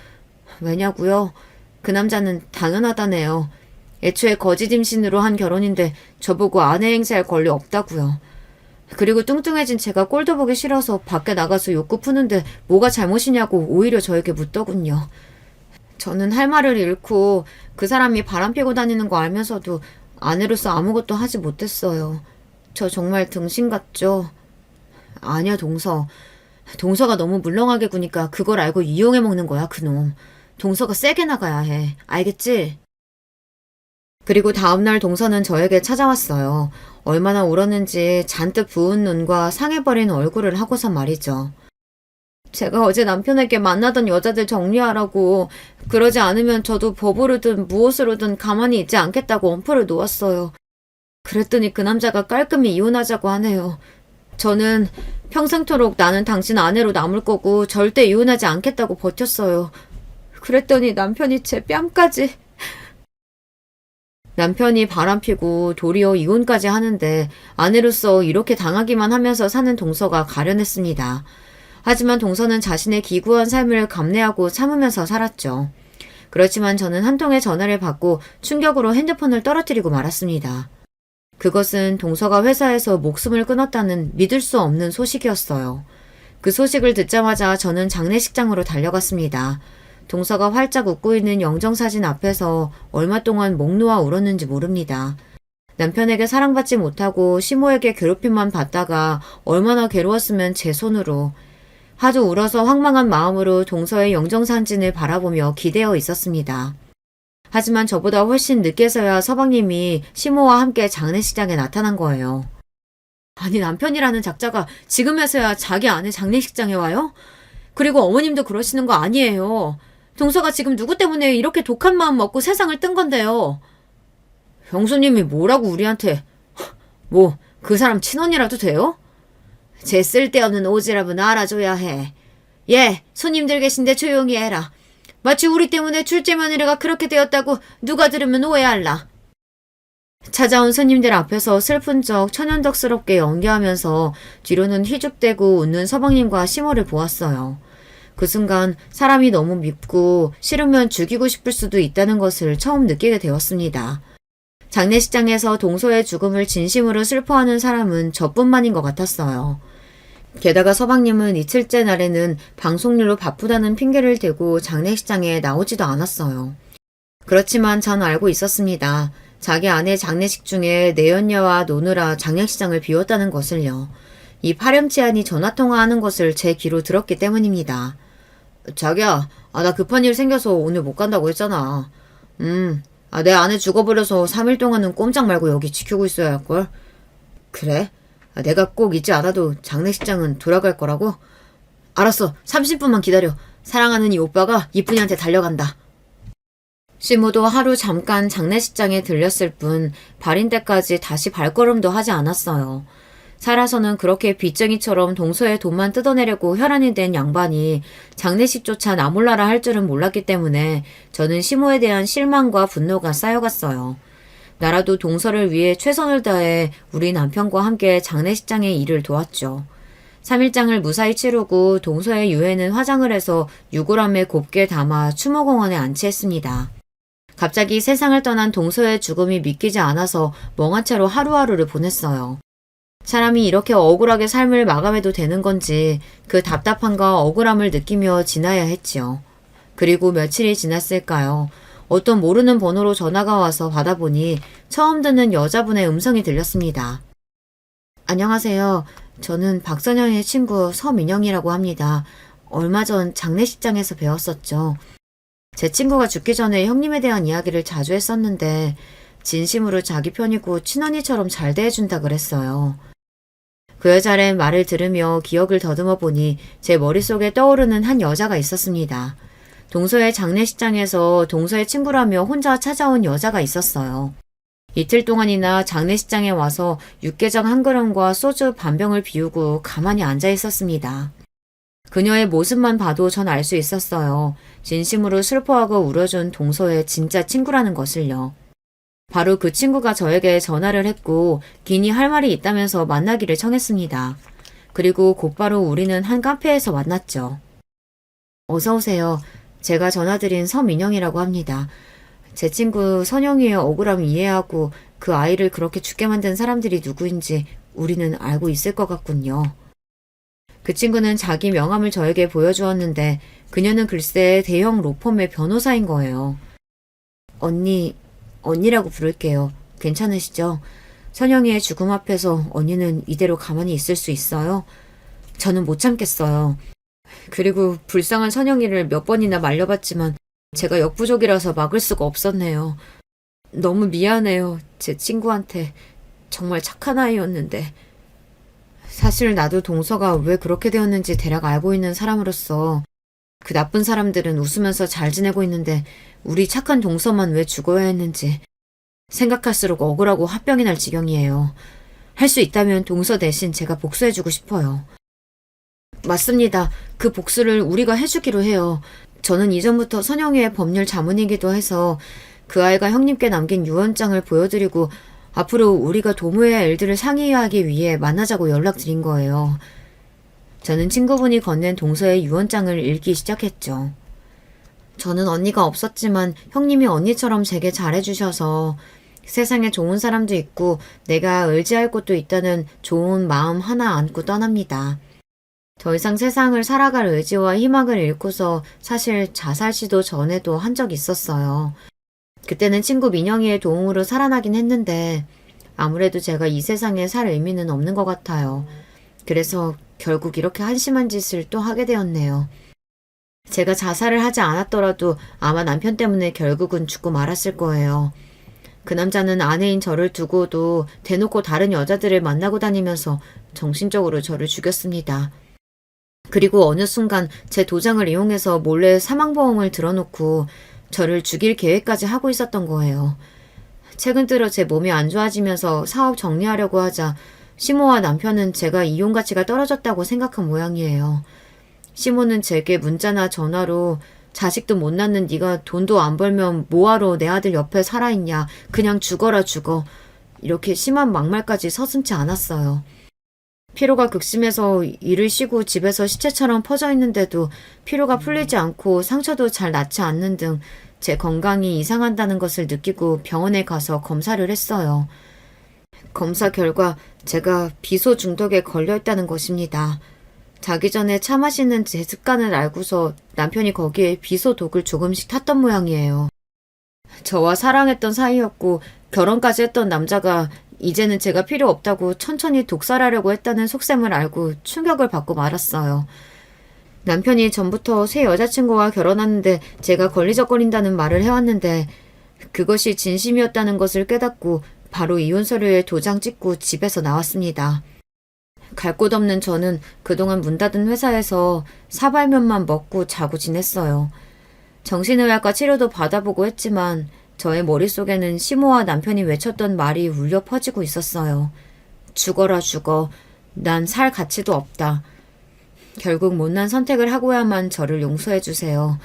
왜냐고요? 그 남자는 당연하다네요. 애초에 거짓 임신으로 한 결혼인데 저보고 아내 행세할 권리 없다고요. 그리고 뚱뚱해진 제가 꼴도 보기 싫어서 밖에 나가서 욕구 푸는데 뭐가 잘못이냐고 오히려 저에게 묻더군요. 저는 할 말을 잃고 그 사람이 바람피고 다니는 거 알면서도 아내로서 아무것도 하지 못했어요. 저 정말 등신 같죠? 아니야, 동서. 동서가 너무 물렁하게 구니까 그걸 알고 이용해 먹는 거야, 그놈. 동서가 세게 나가야 해. 알겠지? 그리고 다음날 동서는 저에게 찾아왔어요. 얼마나 울었는지 잔뜩 부은 눈과 상해버린 얼굴을 하고서 말이죠. 제가 어제 남편에게 만나던 여자들 정리하라고 그러지 않으면 저도 법으로든 무엇으로든 가만히 있지 않겠다고 엄포를 놓았어요. 그랬더니 그 남자가 깔끔히 이혼하자고 하네요. 저는 평생토록 나는 당신 아내로 남을 거고 절대 이혼하지 않겠다고 버텼어요. 그랬더니 남편이 제 뺨까지... 남편이 바람피고 도리어 이혼까지 하는데 아내로서 이렇게 당하기만 하면서 사는 동서가 가련했습니다. 하지만 동서는 자신의 기구한 삶을 감내하고 참으면서 살았죠. 그렇지만 저는 한 통의 전화를 받고 충격으로 핸드폰을 떨어뜨리고 말았습니다. 그것은 동서가 회사에서 목숨을 끊었다는 믿을 수 없는 소식이었어요. 그 소식을 듣자마자 저는 장례식장으로 달려갔습니다. 동서가 활짝 웃고 있는 영정사진 앞에서 얼마 동안 목 놓아 울었는지 모릅니다. 남편에게 사랑받지 못하고 시모에게 괴롭힘만 받다가 얼마나 괴로웠으면 제 손으로. 하도 울어서 황망한 마음으로 동서의 영정사진을 바라보며 기대어 있었습니다. 하지만 저보다 훨씬 늦게서야 서방님이 시모와 함께 장례식장에 나타난 거예요. 아니, 남편이라는 작자가 지금에서야 자기 아내 장례식장에 와요? 그리고 어머님도 그러시는 거 아니에요. 동서가 지금 누구 때문에 이렇게 독한 마음 먹고 세상을 뜬 건데요. 형수님이 뭐라고 우리한테. 뭐 그 사람 친언니라도 돼요? 제 쓸데없는 오지랖은 알아줘야 해. 예, 손님들 계신데 조용히 해라. 마치 우리 때문에 둘째 며느리가 그렇게 되었다고 누가 들으면 오해할라. 찾아온 손님들 앞에서 슬픈 척 천연덕스럽게 연기하면서 뒤로는 휘죽대고 웃는 서방님과 시모를 보았어요. 그 순간 사람이 너무 밉고 싫으면 죽이고 싶을 수도 있다는 것을 처음 느끼게 되었습니다. 장례식장에서 동서의 죽음을 진심으로 슬퍼하는 사람은 저뿐만인 것 같았어요. 게다가 서방님은 이틀째 날에는 방송일로 바쁘다는 핑계를 대고 장례식장에 나오지도 않았어요. 그렇지만 전 알고 있었습니다. 자기 아내 장례식 중에 내연녀와 노느라 장례식장을 비웠다는 것을요. 이 파렴치한이 전화통화하는 것을 제 귀로 들었기 때문입니다. 자기야, 나 급한 일 생겨서 오늘 못 간다고 했잖아. 내 아내 죽어버려서 3일 동안은 꼼짝 말고 여기 지키고 있어야 할걸. 그래? 내가 꼭 잊지 않아도 장례식장은 돌아갈 거라고? 알았어. 30분만 기다려. 사랑하는 이 오빠가 이쁜이한테 달려간다. 시모도 하루 잠깐 장례식장에 들렸을 뿐 발인 때까지 다시 발걸음도 하지 않았어요. 살아서는 그렇게 빚쟁이처럼 동서의 돈만 뜯어내려고 혈안이 된 양반이 장례식조차 나몰라라 할 줄은 몰랐기 때문에 저는 시모에 대한 실망과 분노가 쌓여갔어요. 나라도 동서를 위해 최선을 다해 우리 남편과 함께 장례식장의 일을 도왔죠. 3일장을 무사히 치르고 동서의 유해는 화장을 해서 유골함에 곱게 담아 추모공원에 안치했습니다. 갑자기 세상을 떠난 동서의 죽음이 믿기지 않아서 멍한 채로 하루하루를 보냈어요. 사람이 이렇게 억울하게 삶을 마감해도 되는 건지 그 답답함과 억울함을 느끼며 지나야 했지요. 그리고 며칠이 지났을까요? 어떤 모르는 번호로 전화가 와서 받아보니 처음 듣는 여자분의 음성이 들렸습니다. 안녕하세요. 저는 박선영의 친구 서민영이라고 합니다. 얼마 전 장례식장에서 배웠었죠. 제 친구가 죽기 전에 형님에 대한 이야기를 자주 했었는데 진심으로 자기 편이고 친언니처럼 잘 대해준다 그랬어요. 그 여자의 말을 들으며 기억을 더듬어 보니 제 머릿속에 떠오르는 한 여자가 있었습니다. 동서의 장례식장에서 동서의 친구라며 혼자 찾아온 여자가 있었어요. 이틀 동안이나 장례식장에 와서 육개장 한 그릇과 소주 반 병을 비우고 가만히 앉아 있었습니다. 그녀의 모습만 봐도 전 알 수 있었어요. 진심으로 슬퍼하고 울어준 동서의 진짜 친구라는 것을요. 바로 그 친구가 저에게 전화를 했고 기니 할 말이 있다면서 만나기를 청했습니다. 그리고 곧바로 우리는 한 카페에서 만났죠. 어서 오세요. 제가 전화드린 서민영이라고 합니다. 제 친구 선영이의 억울함을 이해하고 그 아이를 그렇게 죽게 만든 사람들이 누구인지 우리는 알고 있을 것 같군요. 그 친구는 자기 명함을 저에게 보여주었는데 그녀는 글쎄 대형 로펌의 변호사인 거예요. 언니라고 부를게요. 괜찮으시죠? 선영이의 죽음 앞에서 언니는 이대로 가만히 있을 수 있어요? 저는 못 참겠어요. 그리고 불쌍한 선영이를 몇 번이나 말려봤지만 제가 역부족이라서 막을 수가 없었네요. 너무 미안해요. 제 친구한테. 정말 착한 아이였는데. 사실 나도 동서가 왜 그렇게 되었는지 대략 알고 있는 사람으로서 그 나쁜 사람들은 웃으면서 잘 지내고 있는데 우리 착한 동서만 왜 죽어야 했는지 생각할수록 억울하고 화병이 날 지경이에요. 할 수 있다면 동서 대신 제가 복수해주고 싶어요. 맞습니다. 그 복수를 우리가 해주기로 해요. 저는 이전부터 선영이의 법률 자문이기도 해서 그 아이가 형님께 남긴 유언장을 보여드리고 앞으로 우리가 도모의 일들을 상의하기 위해 만나자고 연락드린 거예요. 저는 친구분이 건넨 동서의 유언장을 읽기 시작했죠. 저는 언니가 없었지만 형님이 언니처럼 제게 잘해주셔서 세상에 좋은 사람도 있고 내가 의지할 곳도 있다는 좋은 마음 하나 안고 떠납니다. 더 이상 세상을 살아갈 의지와 희망을 잃고서 사실 자살 시도 전에도 한 적 있었어요. 그때는 친구 민영이의 도움으로 살아나긴 했는데 아무래도 제가 이 세상에 살 의미는 없는 것 같아요. 그래서 결국 이렇게 한심한 짓을 또 하게 되었네요. 제가 자살을 하지 않았더라도 아마 남편 때문에 결국은 죽고 말았을 거예요. 그 남자는 아내인 저를 두고도 대놓고 다른 여자들을 만나고 다니면서 정신적으로 저를 죽였습니다. 그리고 어느 순간 제 도장을 이용해서 몰래 사망보험을 들어놓고 저를 죽일 계획까지 하고 있었던 거예요. 최근 들어 제 몸이 안 좋아지면서 사업 정리하려고 하자 시모와 남편은 제가 이용 가치가 떨어졌다고 생각한 모양이에요. 시모는 제게 문자나 전화로 자식도 못 낳는 네가 돈도 안 벌면 뭐하러 내 아들 옆에 살아있냐. 그냥 죽어라 죽어. 이렇게 심한 막말까지 서슴지 않았어요. 피로가 극심해서 일을 쉬고 집에서 시체처럼 퍼져 있는데도 피로가 풀리지 않고 상처도 잘 낫지 않는 등 제 건강이 이상한다는 것을 느끼고 병원에 가서 검사를 했어요. 검사 결과 제가 비소 중독에 걸려있다는 것입니다. 자기 전에 차 마시는 제 습관을 알고서 남편이 거기에 비소 독을 조금씩 탔던 모양이에요. 저와 사랑했던 사이였고 결혼까지 했던 남자가 이제는 제가 필요 없다고 천천히 독살하려고 했다는 속셈을 알고 충격을 받고 말았어요. 남편이 전부터 새 여자친구와 결혼하는데 제가 걸리적거린다는 말을 해왔는데 그것이 진심이었다는 것을 깨닫고 바로 이혼 서류에 도장 찍고 집에서 나왔습니다. 갈 곳 없는 저는 그동안 문 닫은 회사에서 사발면만 먹고 자고 지냈어요. 정신의학과 치료도 받아보고 했지만 저의 머릿속에는 시모와 남편이 외쳤던 말이 울려 퍼지고 있었어요. 죽어라 죽어. 난 살 가치도 없다. 결국 못난 선택을 하고야만 저를 용서해 주세요.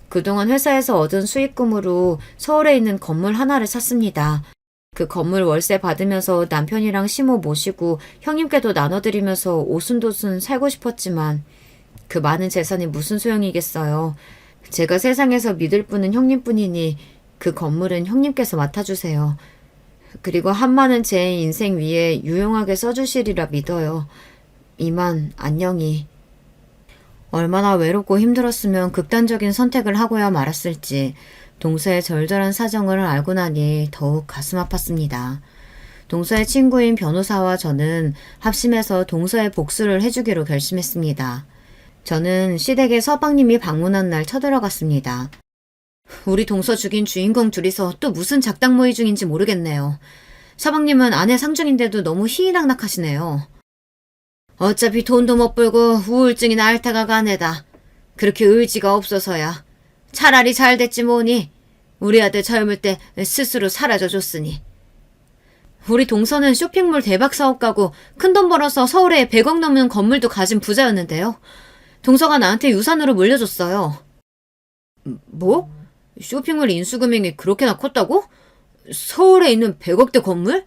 그동안 회사에서 얻은 수익금으로 서울에 있는 건물 하나를 샀습니다. 그 건물 월세 받으면서 남편이랑 시모 모시고 형님께도 나눠드리면서 오순도순 살고 싶었지만 그 많은 재산이 무슨 소용이겠어요. 제가 세상에서 믿을 분은 형님뿐이니 그 건물은 형님께서 맡아주세요. 그리고 한마는 제 인생 위에 유용하게 써주시리라 믿어요. 이만 안녕히. 얼마나 외롭고 힘들었으면 극단적인 선택을 하고야 말았을지 동서의 절절한 사정을 알고 나니 더욱 가슴 아팠습니다. 동서의 친구인 변호사와 저는 합심해서 동서의 복수를 해주기로 결심했습니다. 저는 시댁에 서방님이 방문한 날 쳐들어갔습니다. 우리 동서 죽인 주인공 둘이서 또 무슨 작당 모의 중인지 모르겠네요. 서방님은 아내 상중인데도 너무 희희낙낙하시네요. 어차피 돈도 못 벌고 우울증이나 앓다가 가네다. 그렇게 의지가 없어서야. 차라리 잘 됐지 뭐니. 우리 아들 젊을 때 스스로 사라져줬으니. 우리 동서는 쇼핑몰 대박 사업가고 큰돈 벌어서 서울에 100억 넘는 건물도 가진 부자였는데요. 동서가 나한테 유산으로 물려줬어요. 뭐? 쇼핑몰 인수금액이 그렇게나 컸다고? 서울에 있는 100억대 건물?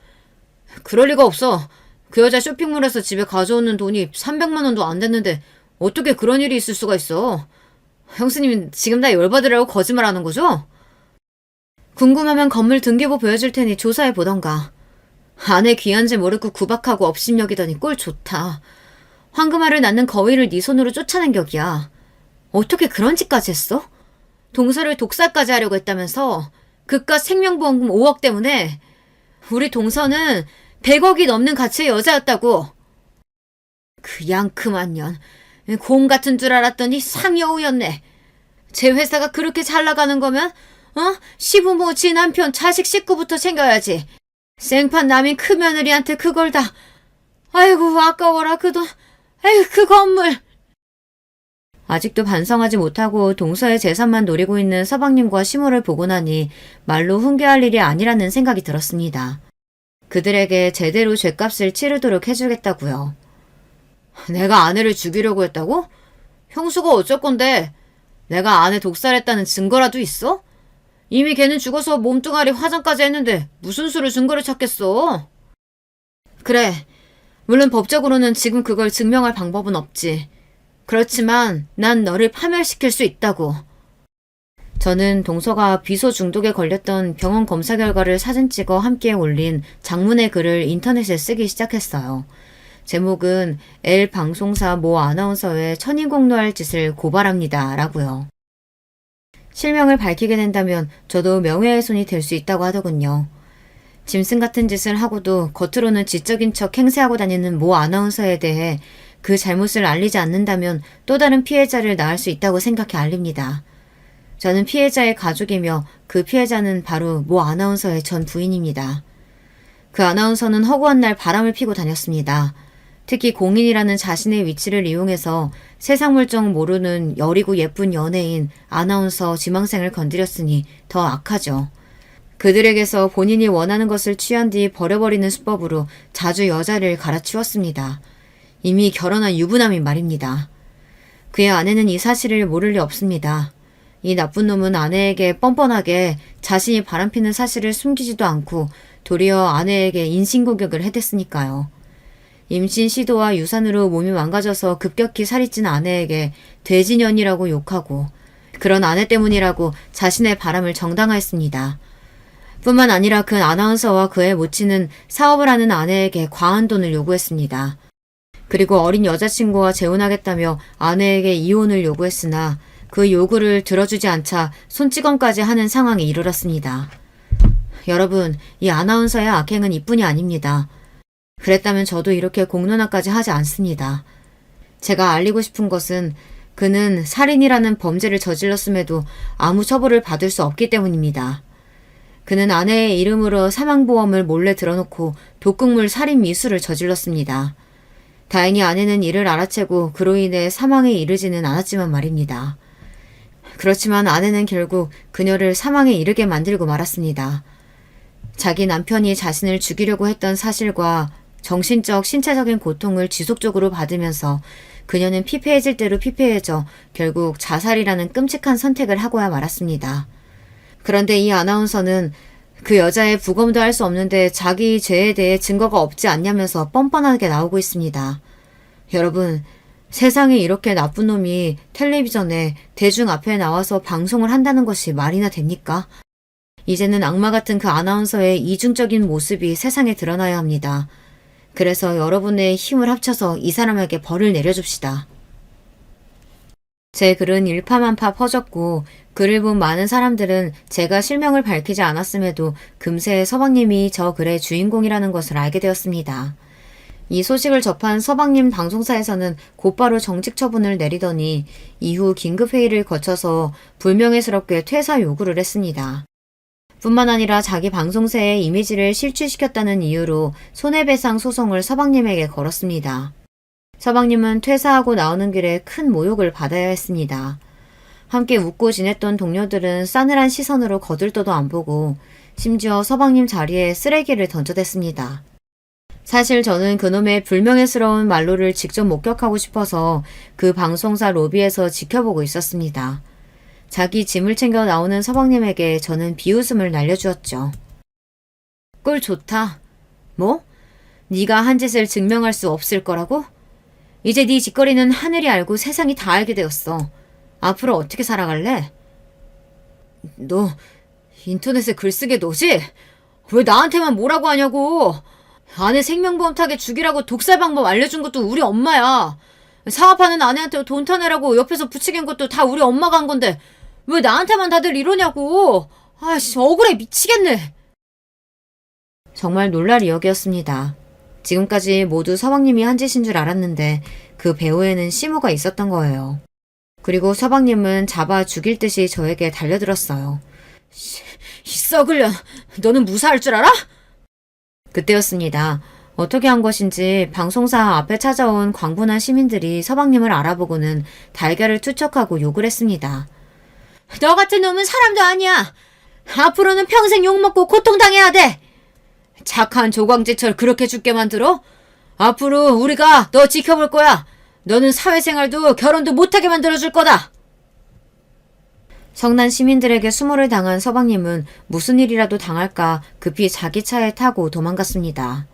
그럴 리가 없어. 그 여자 쇼핑몰에서 집에 가져오는 돈이 300만 원도 안 됐는데 어떻게 그런 일이 있을 수가 있어? 형수님 지금 다 열받으라고 거짓말하는 거죠? 궁금하면 건물 등기부 보여줄 테니 조사해 보던가. 아내 귀한지 모르고 구박하고 업심여기더니 꼴 좋다. 황금알을 낳는 거위를 네 손으로 쫓아낸 격이야. 어떻게 그런 짓까지 했어? 동서를 독살까지 하려고 했다면서 그깟 생명보험금 5억 때문에. 우리 동서는 100억이 넘는 가치의 여자였다고. 그 양큼한 년. 곰 같은 줄 알았더니 상여우였네. 제 회사가 그렇게 잘 나가는 거면 시부모, 지 남편, 자식 식구부터 챙겨야지. 생판 남인 큰며느리한테 그걸 다. 아이고 아까워라 그 돈. 아이고 그 건물. 아직도 반성하지 못하고 동서의 재산만 노리고 있는 서방님과 시모를 보고 나니 말로 훈계할 일이 아니라는 생각이 들었습니다. 그들에게 제대로 죗값을 치르도록 해주겠다고요. 내가 아내를 죽이려고 했다고? 형수가 어쩔 건데? 내가 아내 독살했다는 증거라도 있어? 이미 걔는 죽어서 몸뚱아리 화장까지 했는데 무슨 수로 증거를 찾겠어? 그래, 물론 법적으로는 지금 그걸 증명할 방법은 없지. 그렇지만 난 너를 파멸시킬 수 있다고. 저는 동서가 비소 중독에 걸렸던 병원 검사 결과를 사진 찍어 함께 올린 장문의 글을 인터넷에 쓰기 시작했어요. 제목은 L 방송사 모 아나운서의 천인공노할 짓을 고발합니다. 라고요. 실명을 밝히게 된다면 저도 명예훼손이 될 수 있다고 하더군요. 짐승 같은 짓을 하고도 겉으로는 지적인 척 행세하고 다니는 모 아나운서에 대해 그 잘못을 알리지 않는다면 또 다른 피해자를 낳을 수 있다고 생각해 알립니다. 저는 피해자의 가족이며 그 피해자는 바로 모 아나운서의 전 부인입니다. 그 아나운서는 허구한 날 바람을 피고 다녔습니다. 특히 공인이라는 자신의 위치를 이용해서 세상 물정 모르는 여리고 예쁜 연예인, 아나운서, 지망생을 건드렸으니 더 악하죠. 그들에게서 본인이 원하는 것을 취한 뒤 버려버리는 수법으로 자주 여자를 갈아치웠습니다. 이미 결혼한 유부남인 말입니다. 그의 아내는 이 사실을 모를 리 없습니다. 이 나쁜 놈은 아내에게 뻔뻔하게 자신이 바람피는 사실을 숨기지도 않고 도리어 아내에게 인신공격을 해댔으니까요. 임신 시도와 유산으로 몸이 망가져서 급격히 살이 찐 아내에게 돼지년이라고 욕하고 그런 아내 때문이라고 자신의 바람을 정당화했습니다. 뿐만 아니라 그 아나운서와 그의 모친은 사업을 하는 아내에게 과한 돈을 요구했습니다. 그리고 어린 여자친구와 재혼하겠다며 아내에게 이혼을 요구했으나 그 요구를 들어주지 않자 손찌검까지 하는 상황에 이르렀습니다. 여러분, 이 아나운서의 악행은 이뿐이 아닙니다. 그랬다면 저도 이렇게 공론화까지 하지 않습니다. 제가 알리고 싶은 것은 그는 살인이라는 범죄를 저질렀음에도 아무 처벌을 받을 수 없기 때문입니다. 그는 아내의 이름으로 사망보험을 몰래 들어놓고 독극물 살인 미수를 저질렀습니다. 다행히 아내는 이를 알아채고 그로 인해 사망에 이르지는 않았지만 말입니다. 그렇지만 아내는 결국 그녀를 사망에 이르게 만들고 말았습니다. 자기 남편이 자신을 죽이려고 했던 사실과 정신적, 신체적인 고통을 지속적으로 받으면서 그녀는 피폐해질 대로 피폐해져 결국 자살이라는 끔찍한 선택을 하고야 말았습니다. 그런데 이 아나운서는 그 여자의 부검도 할 수 없는데 자기 죄에 대해 증거가 없지 않냐면서 뻔뻔하게 나오고 있습니다. 여러분, 세상에 이렇게 나쁜 놈이 텔레비전에 대중 앞에 나와서 방송을 한다는 것이 말이나 됩니까? 이제는 악마 같은 그 아나운서의 이중적인 모습이 세상에 드러나야 합니다. 그래서 여러분의 힘을 합쳐서 이 사람에게 벌을 내려줍시다. 제 글은 일파만파 퍼졌고 글을 본 많은 사람들은 제가 실명을 밝히지 않았음에도 금세 서방님이 저 글의 주인공이라는 것을 알게 되었습니다. 이 소식을 접한 서방님 방송사에서는 곧바로 정직 처분을 내리더니 이후 긴급회의를 거쳐서 불명예스럽게 퇴사 요구를 했습니다. 뿐만 아니라 자기 방송사의 이미지를 실추시켰다는 이유로 손해배상 소송을 서방님에게 걸었습니다. 서방님은 퇴사하고 나오는 길에 큰 모욕을 받아야 했습니다. 함께 웃고 지냈던 동료들은 싸늘한 시선으로 거들떠도 안 보고 심지어 서방님 자리에 쓰레기를 던져댔습니다. 사실 저는 그놈의 불명예스러운 말로를 직접 목격하고 싶어서 그 방송사 로비에서 지켜보고 있었습니다. 자기 짐을 챙겨 나오는 서방님에게 저는 비웃음을 날려주었죠. 꿀 좋다. 뭐? 네가 한 짓을 증명할 수 없을 거라고? 이제 네 짓거리는 하늘이 알고 세상이 다 알게 되었어. 앞으로 어떻게 살아갈래? 너 인터넷에 글쓰게 너지? 왜 나한테만 뭐라고 하냐고. 아내 생명보험 타게 죽이라고 독살 방법 알려준 것도 우리 엄마야. 사업하는 아내한테 돈 타내라고 옆에서 부추긴 것도 다 우리 엄마가 한 건데 왜 나한테만 다들 이러냐고. 아이씨, 억울해 미치겠네. 정말 놀랄 이야기였습니다. 지금까지 모두 서방님이 한 짓인 줄 알았는데 그 배후에는 시무가 있었던 거예요. 그리고 서방님은 잡아 죽일 듯이 저에게 달려들었어요. 이 썩을 년, 너는 무사할 줄 알아? 그때였습니다. 어떻게 한 것인지 방송사 앞에 찾아온 광분한 시민들이 서방님을 알아보고는 달걀을 투척하고 욕을 했습니다. 너 같은 놈은 사람도 아니야. 앞으로는 평생 욕먹고 고통당해야 돼. 착한 조광재철 그렇게 죽게 만들어? 앞으로 우리가 너 지켜볼 거야. 너는 사회생활도 결혼도 못하게 만들어줄 거다. 성난 시민들에게 수모를 당한 서방님은 무슨 일이라도 당할까 급히 자기 차에 타고 도망갔습니다.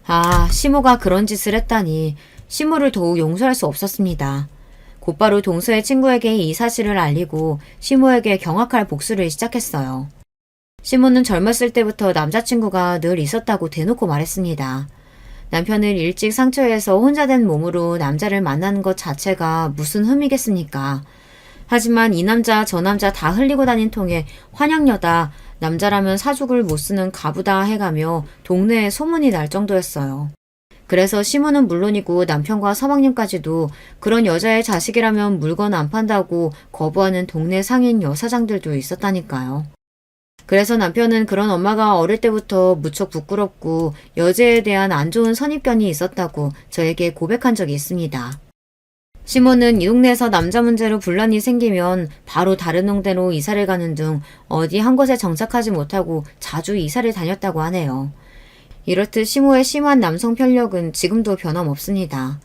아, 시모가 그런 짓을 했다니 시모를 더욱 용서할 수 없었습니다. 곧바로 동서의 친구에게 이 사실을 알리고 시모에게 경악할 복수를 시작했어요. 시모는 젊었을 때부터 남자친구가 늘 있었다고 대놓고 말했습니다. 남편을 일찍 상처해서 혼자 된 몸으로 남자를 만나는 것 자체가 무슨 흠이겠습니까? 하지만 이 남자 저 남자 다 흘리고 다닌 통에 환양여다, 남자라면 사죽을 못 쓰는 가부다 해가며 동네에 소문이 날 정도였어요. 그래서 시모는 물론이고 남편과 서방님까지도 그런 여자의 자식이라면 물건 안 판다고 거부하는 동네 상인 여사장들도 있었다니까요. 그래서 남편은 그런 엄마가 어릴 때부터 무척 부끄럽고 여자에 대한 안 좋은 선입견이 있었다고 저에게 고백한 적이 있습니다. 시모는 이 동네에서 남자 문제로 분란이 생기면 바로 다른 동네로 이사를 가는 등 어디 한 곳에 정착하지 못하고 자주 이사를 다녔다고 하네요. 이렇듯 시모의 심한 남성 편력은 지금도 변함없습니다.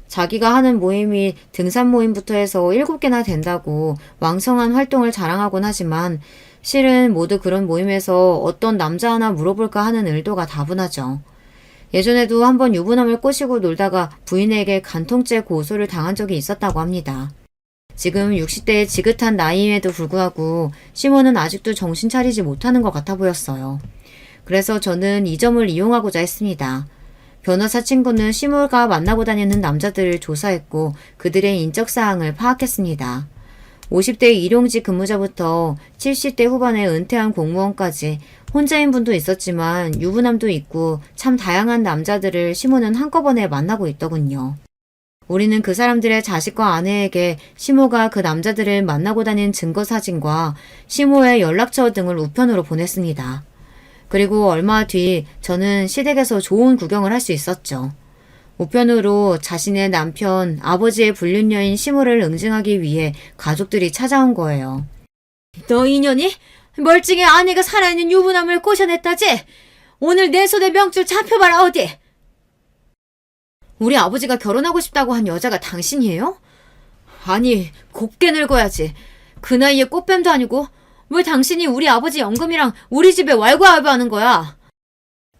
자기가 하는 모임이 등산 모임부터 해서 7개나 된다고 왕성한 활동을 자랑하곤 하지만 실은 모두 그런 모임에서 어떤 남자 하나 물어볼까 하는 의도가 다분하죠. 예전에도 한번 유부남을 꼬시고 놀다가 부인에게 간통죄 고소를 당한 적이 있었다고 합니다. 지금 60대의 지긋한 나이임에도 불구하고 시모는 아직도 정신 차리지 못하는 것 같아 보였어요. 그래서 저는 이 점을 이용하고자 했습니다. 변호사 친구는 시모가 만나고 다니는 남자들을 조사했고 그들의 인적사항을 파악했습니다. 50대 일용직 근무자부터 70대 후반에 은퇴한 공무원까지 혼자인 분도 있었지만 유부남도 있고 참 다양한 남자들을 시모는 한꺼번에 만나고 있더군요. 우리는 그 사람들의 자식과 아내에게 시모가 그 남자들을 만나고 다닌 증거 사진과 시모의 연락처 등을 우편으로 보냈습니다. 그리고 얼마 뒤 저는 시댁에서 좋은 구경을 할 수 있었죠. 우편으로 자신의 남편, 아버지의 불륜녀인 시모를 응징하기 위해 가족들이 찾아온 거예요. 너 이년이? 멀쩡히 아내가 살아있는 유부남을 꼬셔냈다지? 오늘 내 손에 명줄 잡혀봐라 어디? 우리 아버지가 결혼하고 싶다고 한 여자가 당신이에요? 아니, 곱게 늙어야지. 그 나이에 꽃뱀도 아니고 왜 당신이 우리 아버지 연금이랑 우리 집에 왈가왈부하는 거야?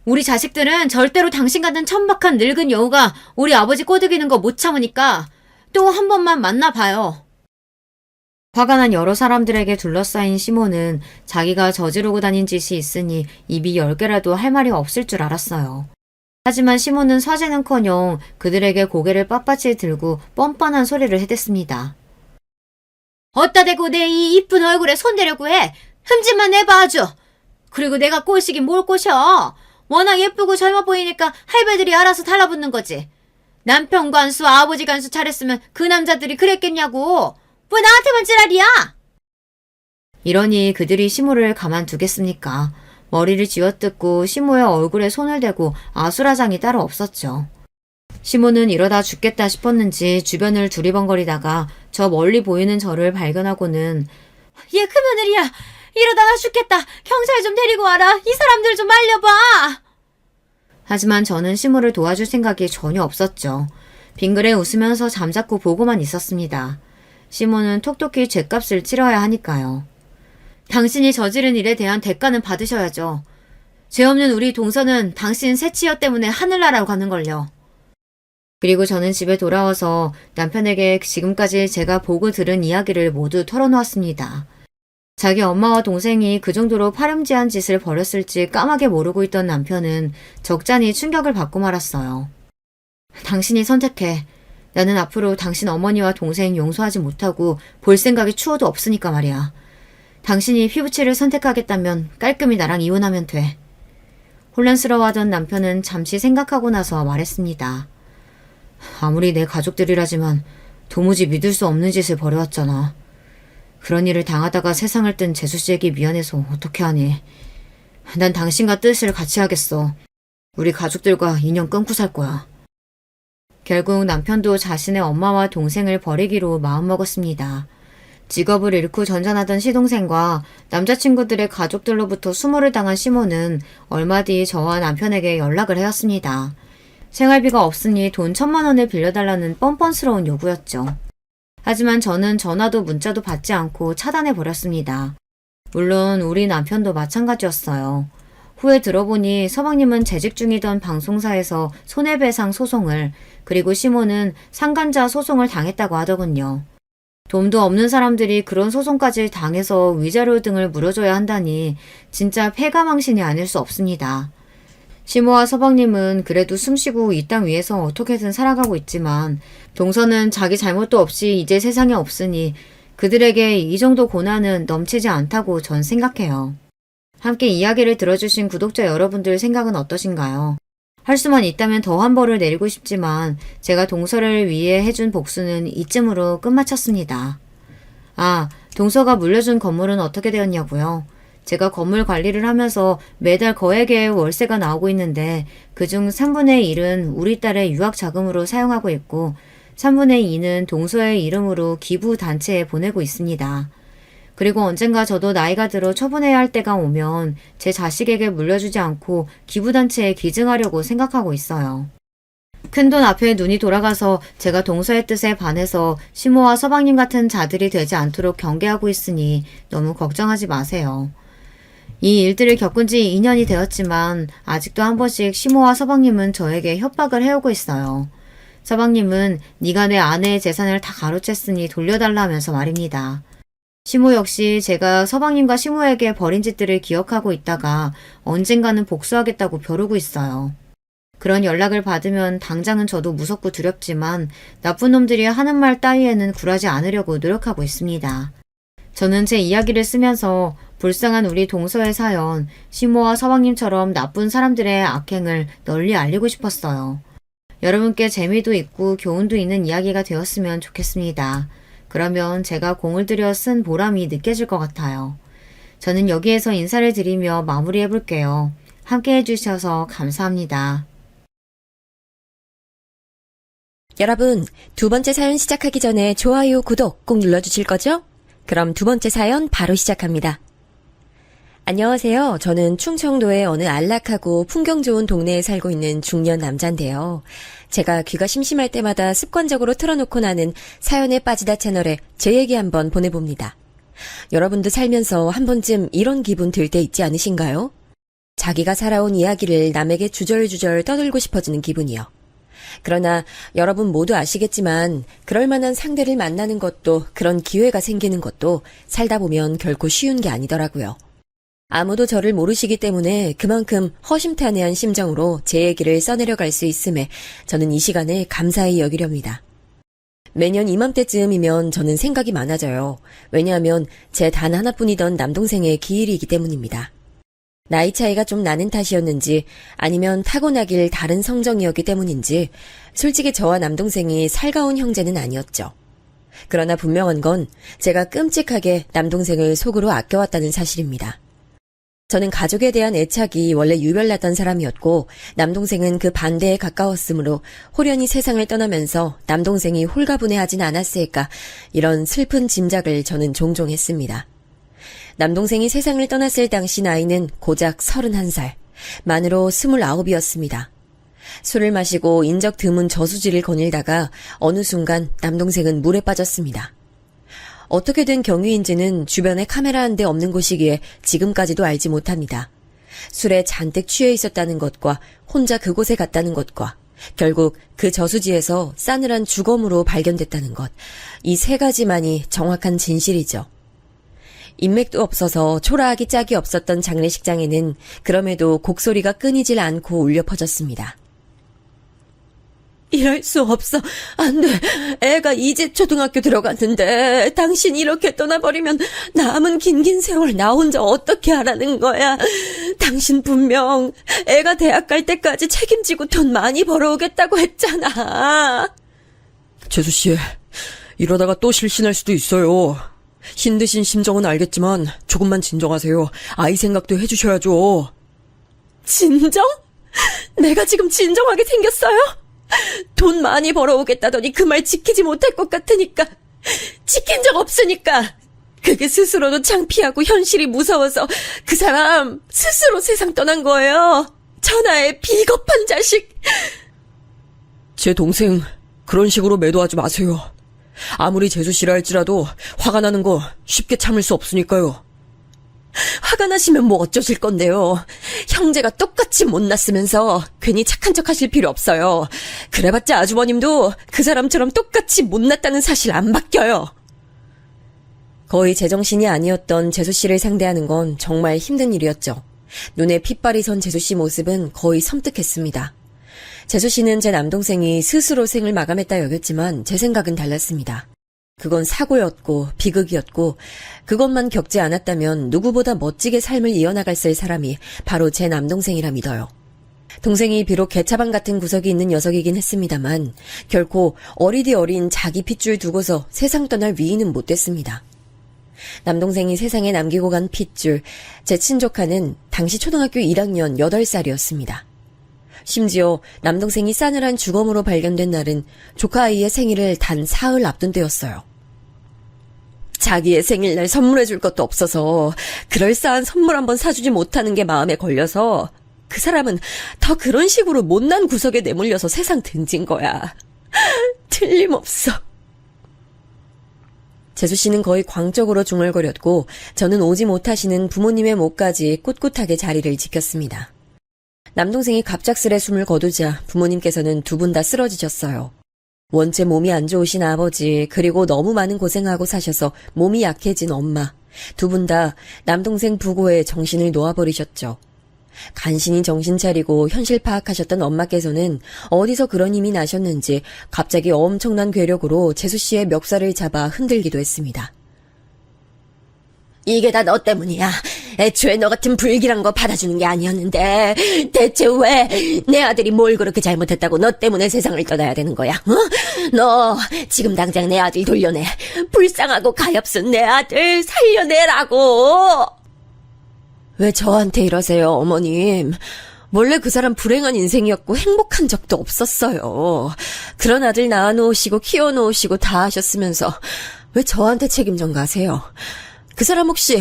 우리 자식들은 절대로 당신 같은 천박한 늙은 여우가 우리 아버지 꼬드기는 거 못 참으니까 또 한 번만 만나봐요. 화가 난 여러 사람들에게 둘러싸인 시모는 자기가 저지르고 다닌 짓이 있으니 입이 10개라도 할 말이 없을 줄 알았어요. 하지만 시모는 서재는커녕 그들에게 고개를 빳빳이 들고 뻔뻔한 소리를 해댔습니다. 어따 대고 내 이 이쁜 얼굴에 손대려고 해. 흠집만 내봐 아주. 그리고 내가 꼬시긴 뭘 꼬셔. 워낙 예쁘고 젊어 보이니까 할배들이 알아서 달라붙는 거지. 남편 관수, 아버지 관수 잘했으면 그 남자들이 그랬겠냐고. 왜 나한테만 지랄이야? 이러니 그들이 시모를 가만두겠습니까? 머리를 쥐어뜯고 시모의 얼굴에 손을 대고 아수라장이 따로 없었죠. 시모는 이러다 죽겠다 싶었는지 주변을 두리번거리다가 저 멀리 보이는 저를 발견하고는 얘 그 며느리야. 이러다 나 죽겠다. 경찰 좀 데리고 와라. 이 사람들 좀 말려봐. 하지만 저는 시모를 도와줄 생각이 전혀 없었죠. 빙그레 웃으면서 잠자코 보고만 있었습니다. 시모는 톡톡히 죗값을 치러야 하니까요. 당신이 저지른 일에 대한 대가는 받으셔야죠. 죄 없는 우리 동서는 당신 새치여 때문에 하늘나라로 가는걸요. 그리고 저는 집에 돌아와서 남편에게 지금까지 제가 보고 들은 이야기를 모두 털어놓았습니다. 자기 엄마와 동생이 그 정도로 파렴치한 짓을 벌였을지 까맣게 모르고 있던 남편은 적잖이 충격을 받고 말았어요. 당신이 선택해. 나는 앞으로 당신 어머니와 동생 용서하지 못하고 볼 생각이 추워도 없으니까 말이야. 당신이 피부치를 선택하겠다면 깔끔히 나랑 이혼하면 돼. 혼란스러워하던 남편은 잠시 생각하고 나서 말했습니다. 아무리 내 가족들이라지만 도무지 믿을 수 없는 짓을 벌여왔잖아. 그런 일을 당하다가 세상을 뜬 재수씨에게 미안해서 어떻게 하니. 난 당신과 뜻을 같이 하겠어. 우리 가족들과 인연 끊고 살 거야. 결국 남편도 자신의 엄마와 동생을 버리기로 마음먹었습니다. 직업을 잃고 전전하던 시동생과 남자친구들의 가족들로부터 수모를 당한 시모는 얼마 뒤 저와 남편에게 연락을 해왔습니다. 생활비가 없으니 돈 1,000만 원을 빌려달라는 뻔뻔스러운 요구였죠. 하지만 저는 전화도 문자도 받지 않고 차단해버렸습니다. 물론 우리 남편도 마찬가지였어요. 후에 들어보니 서방님은 재직 중이던 방송사에서 손해배상 소송을, 그리고 시모는 상간자 소송을 당했다고 하더군요. 돈도 없는 사람들이 그런 소송까지 당해서 위자료 등을 물어줘야 한다니 진짜 패가망신이 아닐 수 없습니다. 시모와 서방님은 그래도 숨쉬고 이 땅 위에서 어떻게든 살아가고 있지만 동서는 자기 잘못도 없이 이제 세상에 없으니 그들에게 이 정도 고난은 넘치지 않다고 전 생각해요. 함께 이야기를 들어주신 구독자 여러분들 생각은 어떠신가요? 할 수만 있다면 더 한 벌을 내리고 싶지만 제가 동서를 위해 해준 복수는 이쯤으로 끝마쳤습니다. 아, 동서가 물려준 건물은 어떻게 되었냐고요? 제가 건물 관리를 하면서 매달 거액의 월세가 나오고 있는데 그중 3분의 1은 우리 딸의 유학 자금으로 사용하고 있고 3분의 2는 동서의 이름으로 기부 단체에 보내고 있습니다. 그리고 언젠가 저도 나이가 들어 처분해야 할 때가 오면 제 자식에게 물려주지 않고 기부단체에 기증하려고 생각하고 있어요. 큰돈 앞에 눈이 돌아가서 제가 동서의 뜻에 반해서 시모와 서방님 같은 자들이 되지 않도록 경계하고 있으니 너무 걱정하지 마세요. 이 일들을 겪은 지 2년이 되었지만 아직도 한 번씩 시모와 서방님은 저에게 협박을 해오고 있어요. 서방님은 네가 내 아내의 재산을 다 가로챘으니 돌려달라면서 말입니다. 시모 역시 제가 서방님과 시모에게 벌인 짓들을 기억하고 있다가 언젠가는 복수하겠다고 벼르고 있어요. 그런 연락을 받으면 당장은 저도 무섭고 두렵지만 나쁜 놈들이 하는 말 따위에는 굴하지 않으려고 노력하고 있습니다. 저는 제 이야기를 쓰면서 불쌍한 우리 동서의 사연, 시모와 서방님처럼 나쁜 사람들의 악행을 널리 알리고 싶었어요. 여러분께 재미도 있고 교훈도 있는 이야기가 되었으면 좋겠습니다. 그러면 제가 공을 들여 쓴 보람이 느껴질 것 같아요. 저는 여기에서 인사를 드리며 마무리해 볼게요. 함께 해주셔서 감사합니다. 여러분, 두 번째 사연 시작하기 전에 좋아요, 구독 꼭 눌러주실 거죠? 그럼 두 번째 사연 바로 시작합니다. 안녕하세요. 저는 충청도의 어느 안락하고 풍경 좋은 동네에 살고 있는 중년 남잔데요. 제가 귀가 심심할 때마다 습관적으로 틀어놓고 나는 사연에 빠지다 채널에 제 얘기 한번 보내봅니다. 여러분도 살면서 한 번쯤 이런 기분 들 때 있지 않으신가요? 자기가 살아온 이야기를 남에게 주절주절 떠들고 싶어지는 기분이요. 그러나 여러분 모두 아시겠지만 그럴 만한 상대를 만나는 것도 그런 기회가 생기는 것도 살다 보면 결코 쉬운 게 아니더라고요. 아무도 저를 모르시기 때문에 그만큼 허심탄회한 심정으로 제 얘기를 써내려갈 수 있음에 저는 이 시간을 감사히 여기렵니다. 매년 이맘때쯤이면 저는 생각이 많아져요. 왜냐하면 제 단 하나뿐이던 남동생의 기일이기 때문입니다. 나이 차이가 좀 나는 탓이었는지 아니면 타고나길 다른 성정이었기 때문인지 솔직히 저와 남동생이 살가운 형제는 아니었죠. 그러나 분명한 건 제가 끔찍하게 남동생을 속으로 아껴왔다는 사실입니다. 저는 가족에 대한 애착이 원래 유별났던 사람이었고 남동생은 그 반대에 가까웠으므로 홀연히 세상을 떠나면서 남동생이 홀가분해하진 않았을까 이런 슬픈 짐작을 저는 종종 했습니다. 남동생이 세상을 떠났을 당시 나이는 고작 31살, 만으로 29이었습니다. 술을 마시고 인적 드문 저수지를 거닐다가 어느 순간 남동생은 물에 빠졌습니다. 어떻게 된 경위인지는 주변에 카메라 한 대 없는 곳이기에 지금까지도 알지 못합니다. 술에 잔뜩 취해 있었다는 것과 혼자 그곳에 갔다는 것과 결국 그 저수지에서 싸늘한 주검으로 발견됐다는 것, 이 세 가지만이 정확한 진실이죠. 인맥도 없어서 초라하기 짝이 없었던 장례식장에는 그럼에도 곡소리가 끊이질 않고 울려 퍼졌습니다. 이럴 수 없어. 안 돼. 애가 이제 초등학교 들어갔는데 당신 이렇게 떠나버리면 남은 긴 세월 나 혼자 어떻게 하라는 거야. 당신 분명 애가 대학 갈 때까지 책임지고 돈 많이 벌어오겠다고 했잖아. 재수씨, 이러다가 또 실신할 수도 있어요. 힘드신 심정은 알겠지만 조금만 진정하세요. 아이 생각도 해주셔야죠. 진정? 내가 지금 진정하게 생겼어요? 돈 많이 벌어오겠다더니 그 말 지키지 못할 것 같으니까, 지킨 적 없으니까, 그게 스스로도 창피하고 현실이 무서워서 그 사람 스스로 세상 떠난 거예요. 천하의 비겁한 자식. 제 동생 그런 식으로 매도하지 마세요. 아무리 재수씨라 할지라도 화가 나는 거 쉽게 참을 수 없으니까요. 화가 나시면 뭐 어쩌실 건데요. 형제가 똑같이 못났으면서 괜히 착한 척 하실 필요 없어요. 그래봤자 아주버님도 그 사람처럼 똑같이 못났다는 사실 안 바뀌어요. 거의 제정신이 아니었던 재수씨를 상대하는 건 정말 힘든 일이었죠. 눈에 핏발이 선 재수씨 모습은 거의 섬뜩했습니다. 재수씨는 제 남동생이 스스로 생을 마감했다 여겼지만 제 생각은 달랐습니다. 그건 사고였고 비극이었고 그것만 겪지 않았다면 누구보다 멋지게 삶을 이어나갔을 사람이 바로 제 남동생이라 믿어요. 동생이 비록 개차반 같은 구석이 있는 녀석이긴 했습니다만 결코 어리디 어린 자기 핏줄 두고서 세상 떠날 위인은 못 됐습니다. 남동생이 세상에 남기고 간 핏줄, 제 친조카는 당시 초등학교 1학년 8살이었습니다. 심지어 남동생이 싸늘한 주검으로 발견된 날은 조카 아이의 생일을 단 사흘 앞둔 때였어요. 자기의 생일날 선물해줄 것도 없어서 그럴싸한 선물 한번 사주지 못하는 게 마음에 걸려서 그 사람은 더 그런 식으로 못난 구석에 내몰려서 세상 등진 거야. 틀림없어. 재수씨는 거의 광적으로 중얼거렸고 저는 오지 못하시는 부모님의 목까지 꿋꿋하게 자리를 지켰습니다. 남동생이 갑작스레 숨을 거두자 부모님께서는 두 분 다 쓰러지셨어요. 원체 몸이 안 좋으신 아버지, 그리고 너무 많은 고생하고 사셔서 몸이 약해진 엄마, 두 분 다 남동생 부고에 정신을 놓아버리셨죠. 간신히 정신 차리고 현실 파악하셨던 엄마께서는 어디서 그런 힘이 나셨는지 갑자기 엄청난 괴력으로 재수씨의 멱살을 잡아 흔들기도 했습니다. 이게 다 너 때문이야. 애초에 너 같은 불길한 거 받아주는 게 아니었는데 대체 왜 내 아들이 뭘 그렇게 잘못했다고 너 때문에 세상을 떠나야 되는 거야? 너 지금 당장 내 아들 돌려내. 불쌍하고 가엾은 내 아들 살려내라고. 왜 저한테 이러세요, 어머님? 원래 그 사람 불행한 인생이었고 행복한 적도 없었어요. 그런 아들 낳아놓으시고 키워놓으시고 다 하셨으면서 왜 저한테 책임 전가하세요? 그 사람 혹시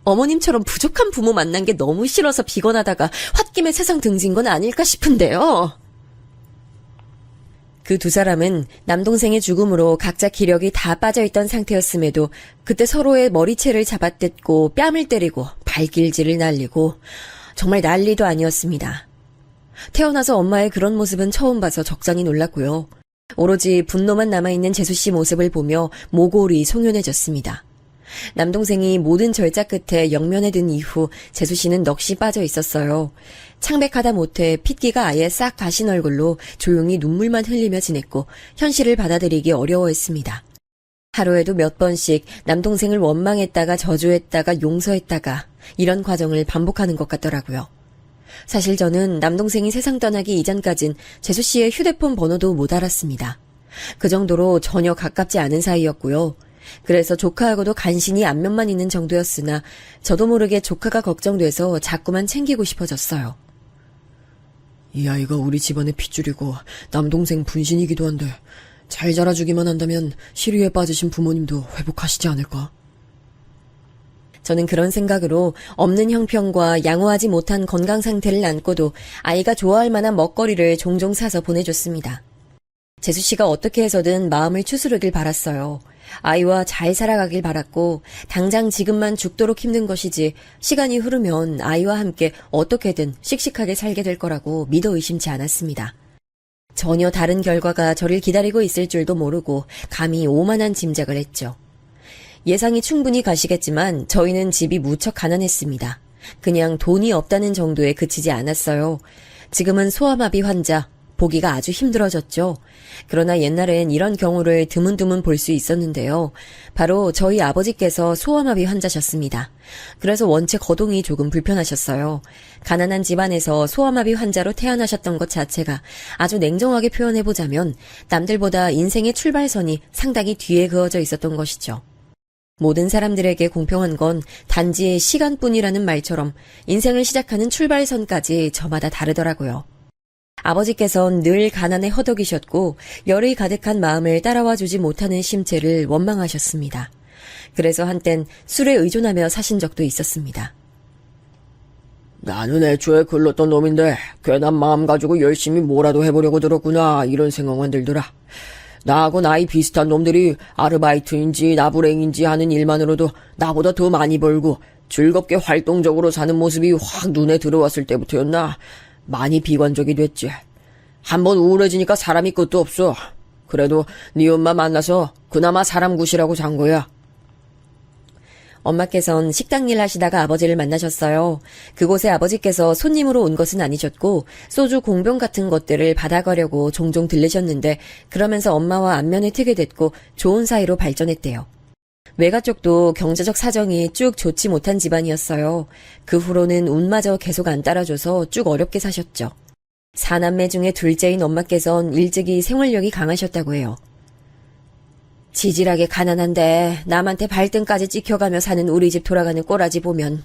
어머님처럼 부족한 부모 만난 게 너무 싫어서 비건하다가 홧김에 세상 등진 건 아닐까 싶은데요. 그 두 사람은 남동생의 죽음으로 각자 기력이 다 빠져있던 상태였음에도 그때 서로의 머리채를 잡아뜯고 뺨을 때리고 발길질을 날리고 정말 난리도 아니었습니다. 태어나서 엄마의 그런 모습은 처음 봐서 적잖이 놀랐고요. 오로지 분노만 남아있는 재수씨 모습을 보며 모골이 송연해졌습니다. 남동생이 모든 절작 끝에 영면에 든 이후 재수씨는 넋이 빠져 있었어요. 창백하다 못해 핏기가 아예 싹 가신 얼굴로 조용히 눈물만 흘리며 지냈고 현실을 받아들이기 어려워했습니다. 하루에도 몇 번씩 남동생을 원망했다가 저주했다가 용서했다가 이런 과정을 반복하는 것 같더라고요. 사실 저는 남동생이 세상 떠나기 이전까진 재수씨의 휴대폰 번호도 못 알았습니다. 그 정도로 전혀 가깝지 않은 사이였고요. 그래서 조카하고도 간신히 안면만 있는 정도였으나 저도 모르게 조카가 걱정돼서 자꾸만 챙기고 싶어졌어요. 이 아이가 우리 집안의 핏줄이고 남동생 분신이기도 한데 잘 자라주기만 한다면 시리에 빠지신 부모님도 회복하시지 않을까? 저는 그런 생각으로 없는 형편과 양호하지 못한 건강 상태를 안고도 아이가 좋아할 만한 먹거리를 종종 사서 보내줬습니다. 재수씨가 어떻게 해서든 마음을 추스르길 바랐어요. 아이와 잘 살아가길 바랐고 당장 지금만 죽도록 힘든 것이지 시간이 흐르면 아이와 함께 어떻게든 씩씩하게 살게 될 거라고 믿어 의심치 않았습니다. 전혀 다른 결과가 저를 기다리고 있을 줄도 모르고 감히 오만한 짐작을 했죠. 예상이 충분히 가시겠지만 저희는 집이 무척 가난했습니다. 그냥 돈이 없다는 정도에 그치지 않았어요. 지금은 소아마비 환자, 보기가 아주 힘들어졌죠. 그러나 옛날엔 이런 경우를 드문드문 볼 수 있었는데요. 바로 저희 아버지께서 소아마비 환자셨습니다. 그래서 원체 거동이 조금 불편하셨어요. 가난한 집안에서 소아마비 환자로 태어나셨던 것 자체가 아주 냉정하게 표현해보자면 남들보다 인생의 출발선이 상당히 뒤에 그어져 있었던 것이죠. 모든 사람들에게 공평한 건 단지 시간뿐이라는 말처럼 인생을 시작하는 출발선까지 저마다 다르더라고요. 아버지께선 늘 가난에 허덕이셨고 열의 가득한 마음을 따라와 주지 못하는 심체를 원망하셨습니다. 그래서 한땐 술에 의존하며 사신 적도 있었습니다. 나는 애초에 글렀던 놈인데 괜한 마음 가지고 열심히 뭐라도 해보려고 들었구나 이런 생각만 들더라. 나하고 나이 비슷한 놈들이 아르바이트인지 나부랭인지 하는 일만으로도 나보다 더 많이 벌고 즐겁게 활동적으로 사는 모습이 확 눈에 들어왔을 때부터였나 많이 비관적이 됐지. 한번 우울해지니까 사람이 끝도 없어. 그래도 네 엄마 만나서 그나마 사람 굿이라고 잔 거야. 엄마께선 식당 일 하시다가 아버지를 만나셨어요. 그곳에 아버지께서 손님으로 온 것은 아니셨고 소주 공병 같은 것들을 받아가려고 종종 들르셨는데 그러면서 엄마와 안면을 트게 됐고 좋은 사이로 발전했대요. 외가 쪽도 경제적 사정이 쭉 좋지 못한 집안이었어요. 그 후로는 운마저 계속 안 따라줘서 쭉 어렵게 사셨죠. 4남매 중에 둘째인 엄마께선 일찍이 생활력이 강하셨다고 해요. 지질하게 가난한데 남한테 발등까지 찍혀가며 사는 우리 집 돌아가는 꼬라지 보면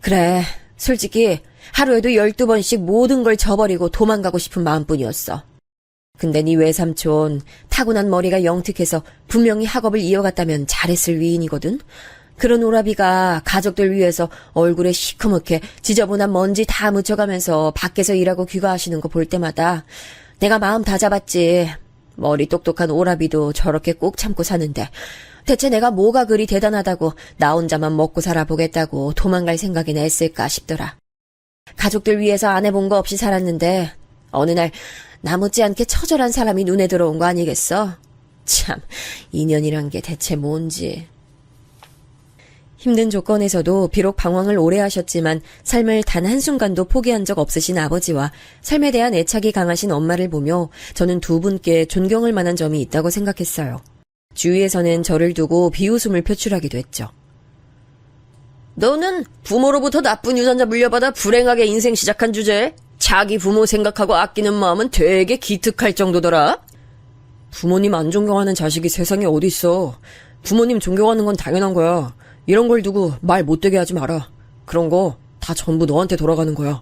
그래 솔직히 하루에도 12번씩 모든 걸 저버리고 도망가고 싶은 마음뿐이었어. 근데 네 외삼촌 타고난 머리가 영특해서 분명히 학업을 이어갔다면 잘했을 위인이거든. 그런 오라비가 가족들 위해서 얼굴에 시커멓게 지저분한 먼지 다 묻혀가면서 밖에서 일하고 귀가하시는 거 볼 때마다 내가 마음 다 잡았지. 머리 똑똑한 오라비도 저렇게 꼭 참고 사는데 대체 내가 뭐가 그리 대단하다고 나 혼자만 먹고 살아보겠다고 도망갈 생각이나 했을까 싶더라. 가족들 위해서 안 해본 거 없이 살았는데 어느 날 나 못지않게 처절한 사람이 눈에 들어온 거 아니겠어? 참, 인연이란 게 대체 뭔지. 힘든 조건에서도 비록 방황을 오래 하셨지만 삶을 단 한순간도 포기한 적 없으신 아버지와 삶에 대한 애착이 강하신 엄마를 보며 저는 두 분께 존경할 만한 점이 있다고 생각했어요. 주위에서는 저를 두고 비웃음을 표출하기도 했죠. 너는 부모로부터 나쁜 유산자 물려받아 불행하게 인생 시작한 주제에 자기 부모 생각하고 아끼는 마음은 되게 기특할 정도더라. 부모님 안 존경하는 자식이 세상에 어딨어. 부모님 존경하는 건 당연한 거야. 이런 걸 두고 말 못되게 하지 마라. 그런 거 다 전부 너한테 돌아가는 거야.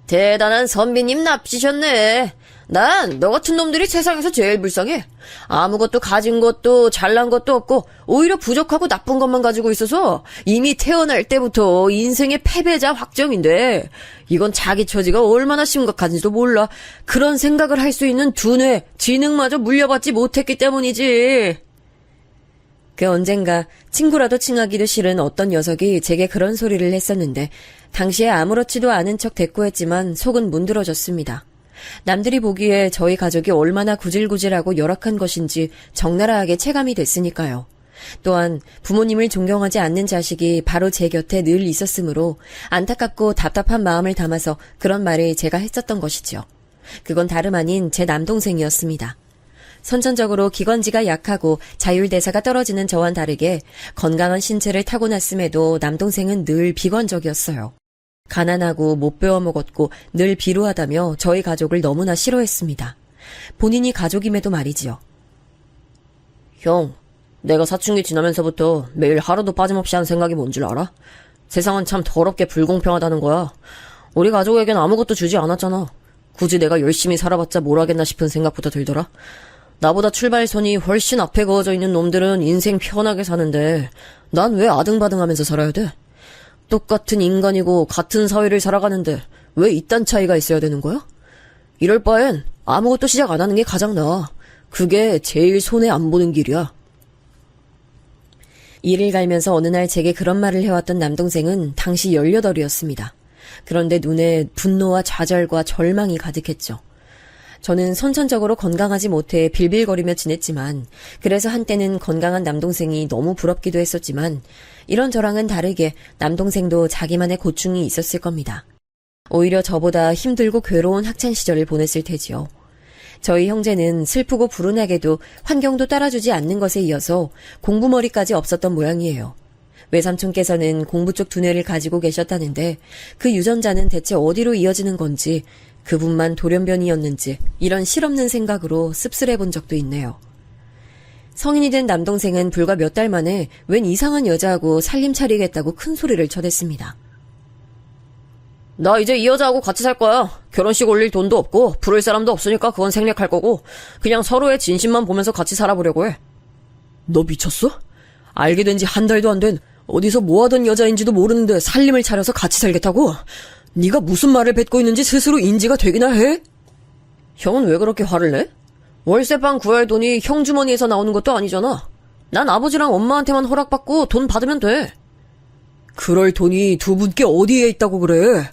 대단한 선비님 납치셨네. 난 너 같은 놈들이 세상에서 제일 불쌍해. 아무것도 가진 것도 잘난 것도 없고 오히려 부족하고 나쁜 것만 가지고 있어서 이미 태어날 때부터 인생의 패배자 확정인데 이건 자기 처지가 얼마나 심각한지도 몰라. 그런 생각을 할 수 있는 두뇌, 지능마저 물려받지 못했기 때문이지. 그 언젠가 친구라도 칭하기도 싫은 어떤 녀석이 제게 그런 소리를 했었는데 당시에 아무렇지도 않은 척 대꾸했지만 속은 문드러졌습니다. 남들이 보기에 저희 가족이 얼마나 구질구질하고 열악한 것인지 적나라하게 체감이 됐으니까요. 또한 부모님을 존경하지 않는 자식이 바로 제 곁에 늘 있었으므로 안타깝고 답답한 마음을 담아서 그런 말을 제가 했었던 것이죠. 그건 다름 아닌 제 남동생이었습니다. 선천적으로 기관지가 약하고 자율대사가 떨어지는 저와는 다르게 건강한 신체를 타고났음에도 남동생은 늘 비관적이었어요. 가난하고 못 배워먹었고 늘 비루하다며 저희 가족을 너무나 싫어했습니다. 본인이 가족임에도 말이지요. 형, 내가 사춘기 지나면서부터 매일 하루도 빠짐없이 한 생각이 뭔 줄 알아? 세상은 참 더럽게 불공평하다는 거야. 우리 가족에겐 아무것도 주지 않았잖아. 굳이 내가 열심히 살아봤자 뭘 하겠나 싶은 생각부터 들더라. 나보다 출발선이 훨씬 앞에 그어져 있는 놈들은 인생 편하게 사는데 난 왜 아등바등하면서 살아야 돼? 똑같은 인간이고 같은 사회를 살아가는데 왜 이딴 차이가 있어야 되는 거야? 이럴 바엔 아무것도 시작 안 하는 게 가장 나아. 그게 제일 손해 안 보는 길이야. 이를 갈면서 어느 날 제게 그런 말을 해왔던 남동생은 당시 18이었습니다. 그런데 눈에 분노와 좌절과 절망이 가득했죠. 저는 선천적으로 건강하지 못해 빌빌거리며 지냈지만 그래서 한때는 건강한 남동생이 너무 부럽기도 했었지만 이런 저랑은 다르게 남동생도 자기만의 고충이 있었을 겁니다. 오히려 저보다 힘들고 괴로운 학창시절을 보냈을 테지요. 저희 형제는 슬프고 불운하게도 환경도 따라주지 않는 것에 이어서 공부머리까지 없었던 모양이에요. 외삼촌께서는 공부 쪽 두뇌를 가지고 계셨다는데 그 유전자는 대체 어디로 이어지는 건지 그분만 돌연변이었는지 이런 실없는 생각으로 씁쓸해본 적도 있네요. 성인이 된 남동생은 불과 몇 달 만에 웬 이상한 여자하고 살림 차리겠다고 큰 소리를 쳐댔습니다. 나 이제 이 여자하고 같이 살 거야. 결혼식 올릴 돈도 없고 부를 사람도 없으니까 그건 생략할 거고 그냥 서로의 진심만 보면서 같이 살아보려고 해. 너 미쳤어? 알게 된 지 한 달도 안 된 어디서 뭐하던 여자인지도 모르는데 살림을 차려서 같이 살겠다고? 네가 무슨 말을 뱉고 있는지 스스로 인지가 되기나 해? 형은 왜 그렇게 화를 내? 월세방 구할 돈이 형 주머니에서 나오는 것도 아니잖아. 난 아버지랑 엄마한테만 허락받고 돈 받으면 돼. 그럴 돈이 두 분께 어디에 있다고 그래?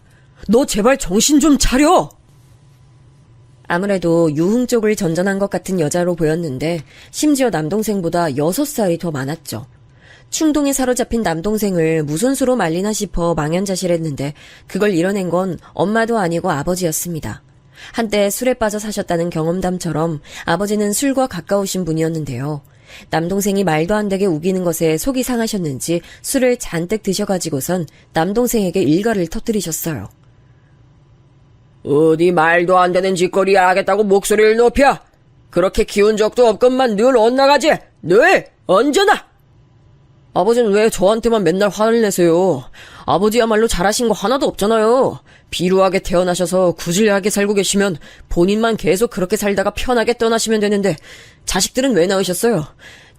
너 제발 정신 좀 차려! 아무래도 유흥 쪽을 전전한 것 같은 여자로 보였는데 심지어 남동생보다 6살이 더 많았죠. 충동에 사로잡힌 남동생을 무슨 수로 말리나 싶어 망연자실했는데 그걸 이뤄낸 건 엄마도 아니고 아버지였습니다. 한때 술에 빠져 사셨다는 경험담처럼 아버지는 술과 가까우신 분이었는데요. 남동생이 말도 안 되게 우기는 것에 속이 상하셨는지 술을 잔뜩 드셔가지고선 남동생에게 일가를 터뜨리셨어요. 어디 말도 안 되는 짓거리 하겠다고 목소리를 높여! 그렇게 키운 적도 없건만 늘 엇나가지! 늘! 언제나! 아버지는 왜 저한테만 맨날 화를 내세요? 아버지야말로 잘하신 거 하나도 없잖아요. 비루하게 태어나셔서 구질하게 살고 계시면 본인만 계속 그렇게 살다가 편하게 떠나시면 되는데 자식들은 왜 낳으셨어요?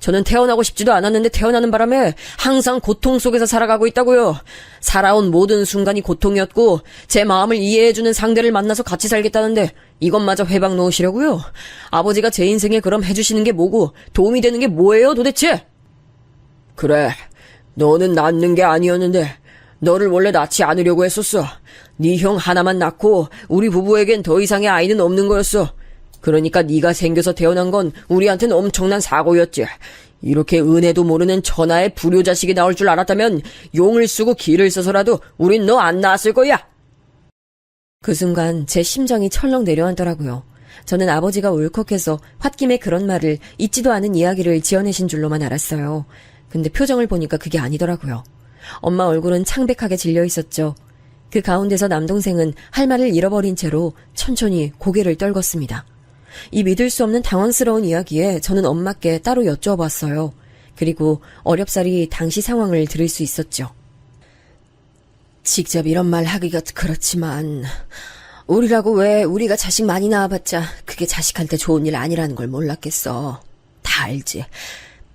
저는 태어나고 싶지도 않았는데 태어나는 바람에 항상 고통 속에서 살아가고 있다고요. 살아온 모든 순간이 고통이었고 제 마음을 이해해주는 상대를 만나서 같이 살겠다는데 이것마저 회방 놓으시려고요? 아버지가 제 인생에 그럼 해주시는 게 뭐고 도움이 되는 게 뭐예요 도대체? 그래, 너는 낳는 게 아니었는데 너를 원래 낳지 않으려고 했었어. 네 형 하나만 낳고 우리 부부에겐 더 이상의 아이는 없는 거였어. 그러니까 네가 생겨서 태어난 건 우리한테는 엄청난 사고였지. 이렇게 은혜도 모르는 천하의 불효자식이 나올 줄 알았다면 용을 쓰고 기를 써서라도 우린 너 안 낳았을 거야. 그 순간 제 심장이 철렁 내려앉더라고요. 저는 아버지가 울컥해서 홧김에 그런 말을 잊지도 않은 이야기를 지어내신 줄로만 알았어요. 근데 표정을 보니까 그게 아니더라고요. 엄마 얼굴은 창백하게 질려 있었죠. 그 가운데서 남동생은 할 말을 잃어버린 채로 천천히 고개를 떨궜습니다. 이 믿을 수 없는 당황스러운 이야기에 저는 엄마께 따로 여쭈어봤어요. 그리고 어렵사리 당시 상황을 들을 수 있었죠. 직접 이런 말 하기가 그렇지만 우리라고 왜 우리가 자식 많이 낳아봤자 그게 자식한테 좋은 일 아니라는 걸 몰랐겠어. 다 알지.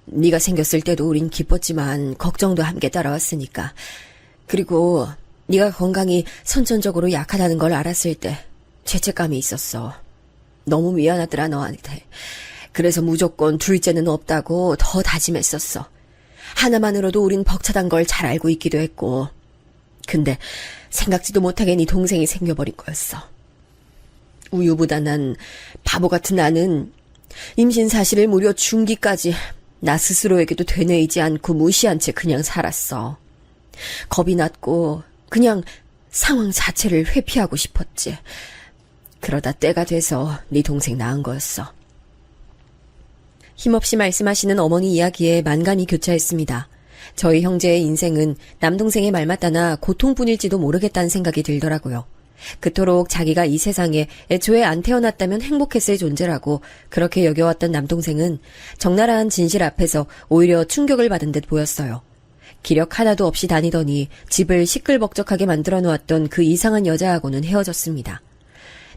네가 생겼을 때도 우린 기뻤지만 걱정도 함께 따라왔으니까. 그리고 네가 건강이 선천적으로 약하다는 걸 알았을 때 죄책감이 있었어. 너무 미안하더라 너한테. 그래서 무조건 둘째는 없다고 더 다짐했었어. 하나만으로도 우린 벅차단 걸 잘 알고 있기도 했고. 근데 생각지도 못하게 네 동생이 생겨버린 거였어. 우유보다 난 바보 같은 나는 임신 사실을 무려 중기까지 나 스스로에게도 되뇌이지 않고 무시한 채 그냥 살았어. 겁이 났고 그냥 상황 자체를 회피하고 싶었지. 그러다 때가 돼서 네 동생 낳은 거였어. 힘없이 말씀하시는 어머니 이야기에 만감이 교차했습니다. 저희 형제의 인생은 남동생의 말 맞다나 고통뿐일지도 모르겠다는 생각이 들더라고요. 그토록 자기가 이 세상에 애초에 안 태어났다면 행복했을 존재라고 그렇게 여겨왔던 남동생은 적나라한 진실 앞에서 오히려 충격을 받은 듯 보였어요. 기력 하나도 없이 다니더니 집을 시끌벅적하게 만들어 놓았던 그 이상한 여자하고는 헤어졌습니다.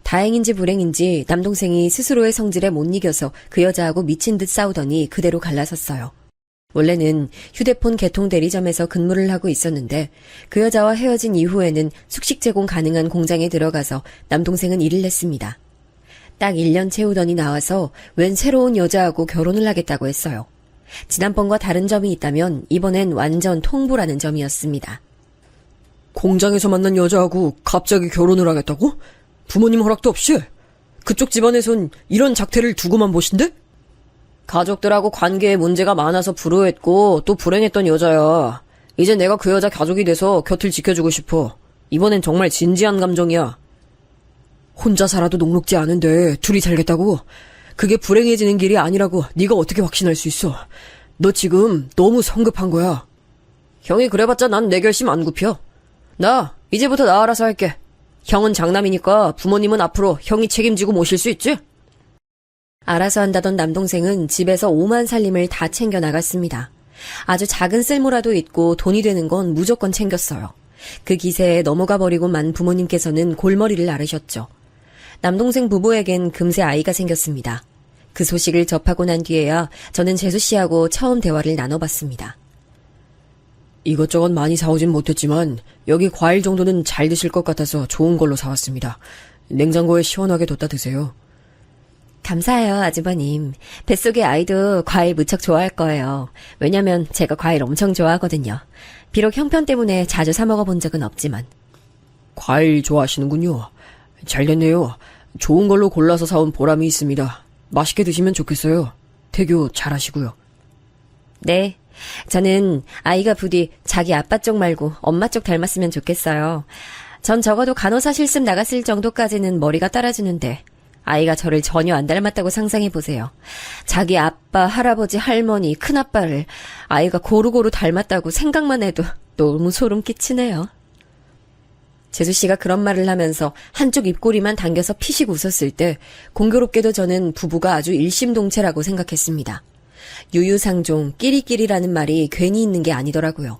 다행인지 불행인지 남동생이 스스로의 성질에 못 이겨서 그 여자하고 미친 듯 싸우더니 그대로 갈라섰어요. 원래는 휴대폰 개통 대리점에서 근무를 하고 있었는데 그 여자와 헤어진 이후에는 숙식 제공 가능한 공장에 들어가서 남동생은 일을 했습니다. 딱 1년 채우더니 나와서 웬 새로운 여자하고 결혼을 하겠다고 했어요. 지난번과 다른 점이 있다면 이번엔 완전 통보라는 점이었습니다. 공장에서 만난 여자하고 갑자기 결혼을 하겠다고? 부모님 허락도 없이? 그쪽 집안에선 이런 작태를 두고만 보신대? 가족들하고 관계에 문제가 많아서 불효했고 또 불행했던 여자야. 이제 내가 그 여자 가족이 돼서 곁을 지켜주고 싶어. 이번엔 정말 진지한 감정이야. 혼자 살아도 녹록지 않은데 둘이 살겠다고? 그게 불행해지는 길이 아니라고 네가 어떻게 확신할 수 있어? 너 지금 너무 성급한 거야. 형이 그래봤자 난 내 결심 안 굽혀. 나 이제부터 나 알아서 할게. 형은 장남이니까 부모님은 앞으로 형이 책임지고 모실 수 있지? 알아서 한다던 남동생은 집에서 오만 살림을 다 챙겨 나갔습니다. 아주 작은 쓸모라도 있고 돈이 되는 건 무조건 챙겼어요. 그 기세에 넘어가 버리고 만 부모님께서는 골머리를 앓으셨죠. 남동생 부부에겐 금세 아이가 생겼습니다. 그 소식을 접하고 난 뒤에야 저는 재수 씨하고 처음 대화를 나눠봤습니다. 이것저것 많이 사오진 못했지만 여기 과일 정도는 잘 드실 것 같아서 좋은 걸로 사왔습니다. 냉장고에 시원하게 뒀다 드세요. 감사해요, 아주버님. 뱃속의 아이도 과일 무척 좋아할 거예요. 왜냐면 제가 과일 엄청 좋아하거든요. 비록 형편 때문에 자주 사 먹어본 적은 없지만. 과일 좋아하시는군요. 잘 됐네요. 좋은 걸로 골라서 사온 보람이 있습니다. 맛있게 드시면 좋겠어요. 태교 잘하시고요. 네. 저는 아이가 부디 자기 아빠 쪽 말고 엄마 쪽 닮았으면 좋겠어요. 전 적어도 간호사 실습 나갔을 정도까지는 머리가 따라주는데 아이가 저를 전혀 안 닮았다고 상상해보세요. 자기 아빠, 할아버지, 할머니, 큰아빠를 아이가 고루고루 닮았다고 생각만 해도 너무 소름 끼치네요. 재수씨가 그런 말을 하면서 한쪽 입꼬리만 당겨서 피식 웃었을 때 공교롭게도 저는 부부가 아주 일심동체라고 생각했습니다. 유유상종, 끼리끼리라는 말이 괜히 있는 게 아니더라고요.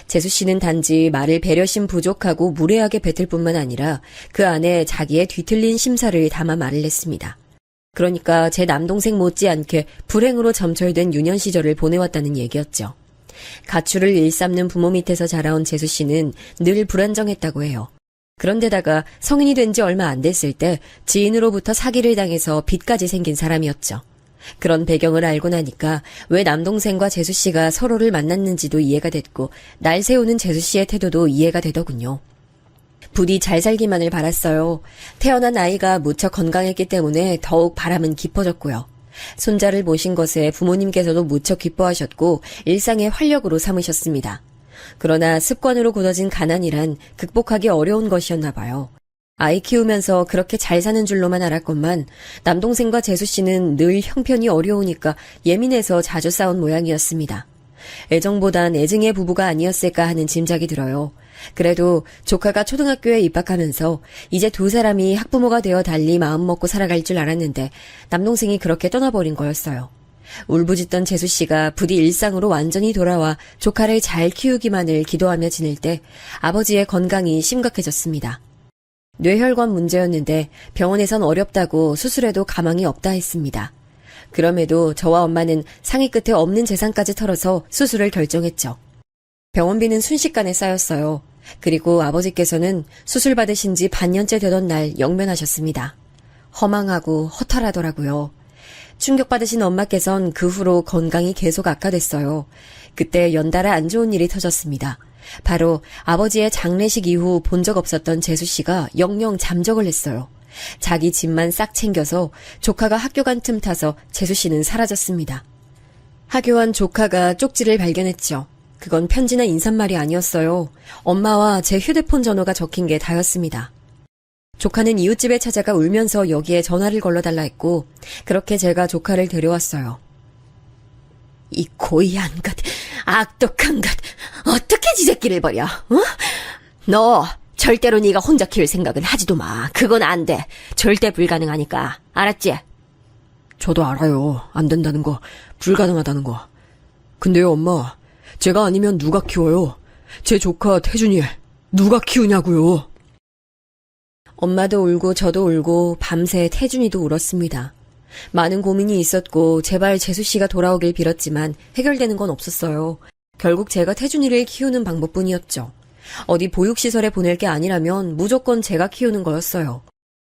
재수씨는 단지 말을 배려심 부족하고 무례하게 뱉을 뿐만 아니라 그 안에 자기의 뒤틀린 심사를 담아 말을 했습니다. 그러니까 제 남동생 못지않게 불행으로 점철된 유년 시절을 보내왔다는 얘기였죠. 가출을 일삼는 부모 밑에서 자라온 재수씨는 늘 불안정했다고 해요. 그런데다가 성인이 된 지 얼마 안 됐을 때 지인으로부터 사기를 당해서 빚까지 생긴 사람이었죠. 그런 배경을 알고 나니까 왜 남동생과 재수씨가 서로를 만났는지도 이해가 됐고 날 세우는 재수씨의 태도도 이해가 되더군요. 부디 잘 살기만을 바랐어요. 태어난 아이가 무척 건강했기 때문에 더욱 바람은 깊어졌고요. 손자를 모신 것에 부모님께서도 무척 기뻐하셨고 일상의 활력으로 삼으셨습니다. 그러나 습관으로 굳어진 가난이란 극복하기 어려운 것이었나 봐요. 아이 키우면서 그렇게 잘 사는 줄로만 알았건만 남동생과 재수씨는 늘 형편이 어려우니까 예민해서 자주 싸운 모양이었습니다. 애정보단 애증의 부부가 아니었을까 하는 짐작이 들어요. 그래도 조카가 초등학교에 입학하면서 이제 두 사람이 학부모가 되어 달리 마음먹고 살아갈 줄 알았는데 남동생이 그렇게 떠나버린 거였어요. 울부짖던 재수씨가 부디 일상으로 완전히 돌아와 조카를 잘 키우기만을 기도하며 지낼 때 아버지의 건강이 심각해졌습니다. 뇌혈관 문제였는데 병원에선 어렵다고 수술해도 가망이 없다 했습니다. 그럼에도 저와 엄마는 상의 끝에 없는 재산까지 털어서 수술을 결정했죠. 병원비는 순식간에 쌓였어요. 그리고 아버지께서는 수술 받으신 지 반년째 되던 날 영면하셨습니다. 허망하고 허탈하더라고요. 충격받으신 엄마께선 그 후로 건강이 계속 악화됐어요. 그때 연달아 안 좋은 일이 터졌습니다. 바로 아버지의 장례식 이후 본 적 없었던 재수씨가 영영 잠적을 했어요. 자기 집만 싹 챙겨서 조카가 학교 간 틈 타서 재수씨는 사라졌습니다. 하교한 조카가 쪽지를 발견했죠. 그건 편지나 인사말이 아니었어요. 엄마와 제 휴대폰 전화가 적힌 게 다였습니다. 조카는 이웃집에 찾아가 울면서 여기에 전화를 걸러달라 했고 그렇게 제가 조카를 데려왔어요. 이 고의한 것, 악독한 것, 어떻게 지 새끼를 버려? 어? 너 절대로 네가 혼자 키울 생각은 하지도 마. 그건 안 돼. 절대 불가능하니까. 알았지? 저도 알아요. 안 된다는 거, 불가능하다는 거. 근데요, 엄마. 제가 아니면 누가 키워요? 제 조카 태준이 누가 키우냐고요? 엄마도 울고 저도 울고 밤새 태준이도 울었습니다. 많은 고민이 있었고 제발 재수씨가 돌아오길 빌었지만 해결되는 건 없었어요. 결국 제가 태준이를 키우는 방법뿐이었죠. 어디 보육시설에 보낼 게 아니라면 무조건 제가 키우는 거였어요.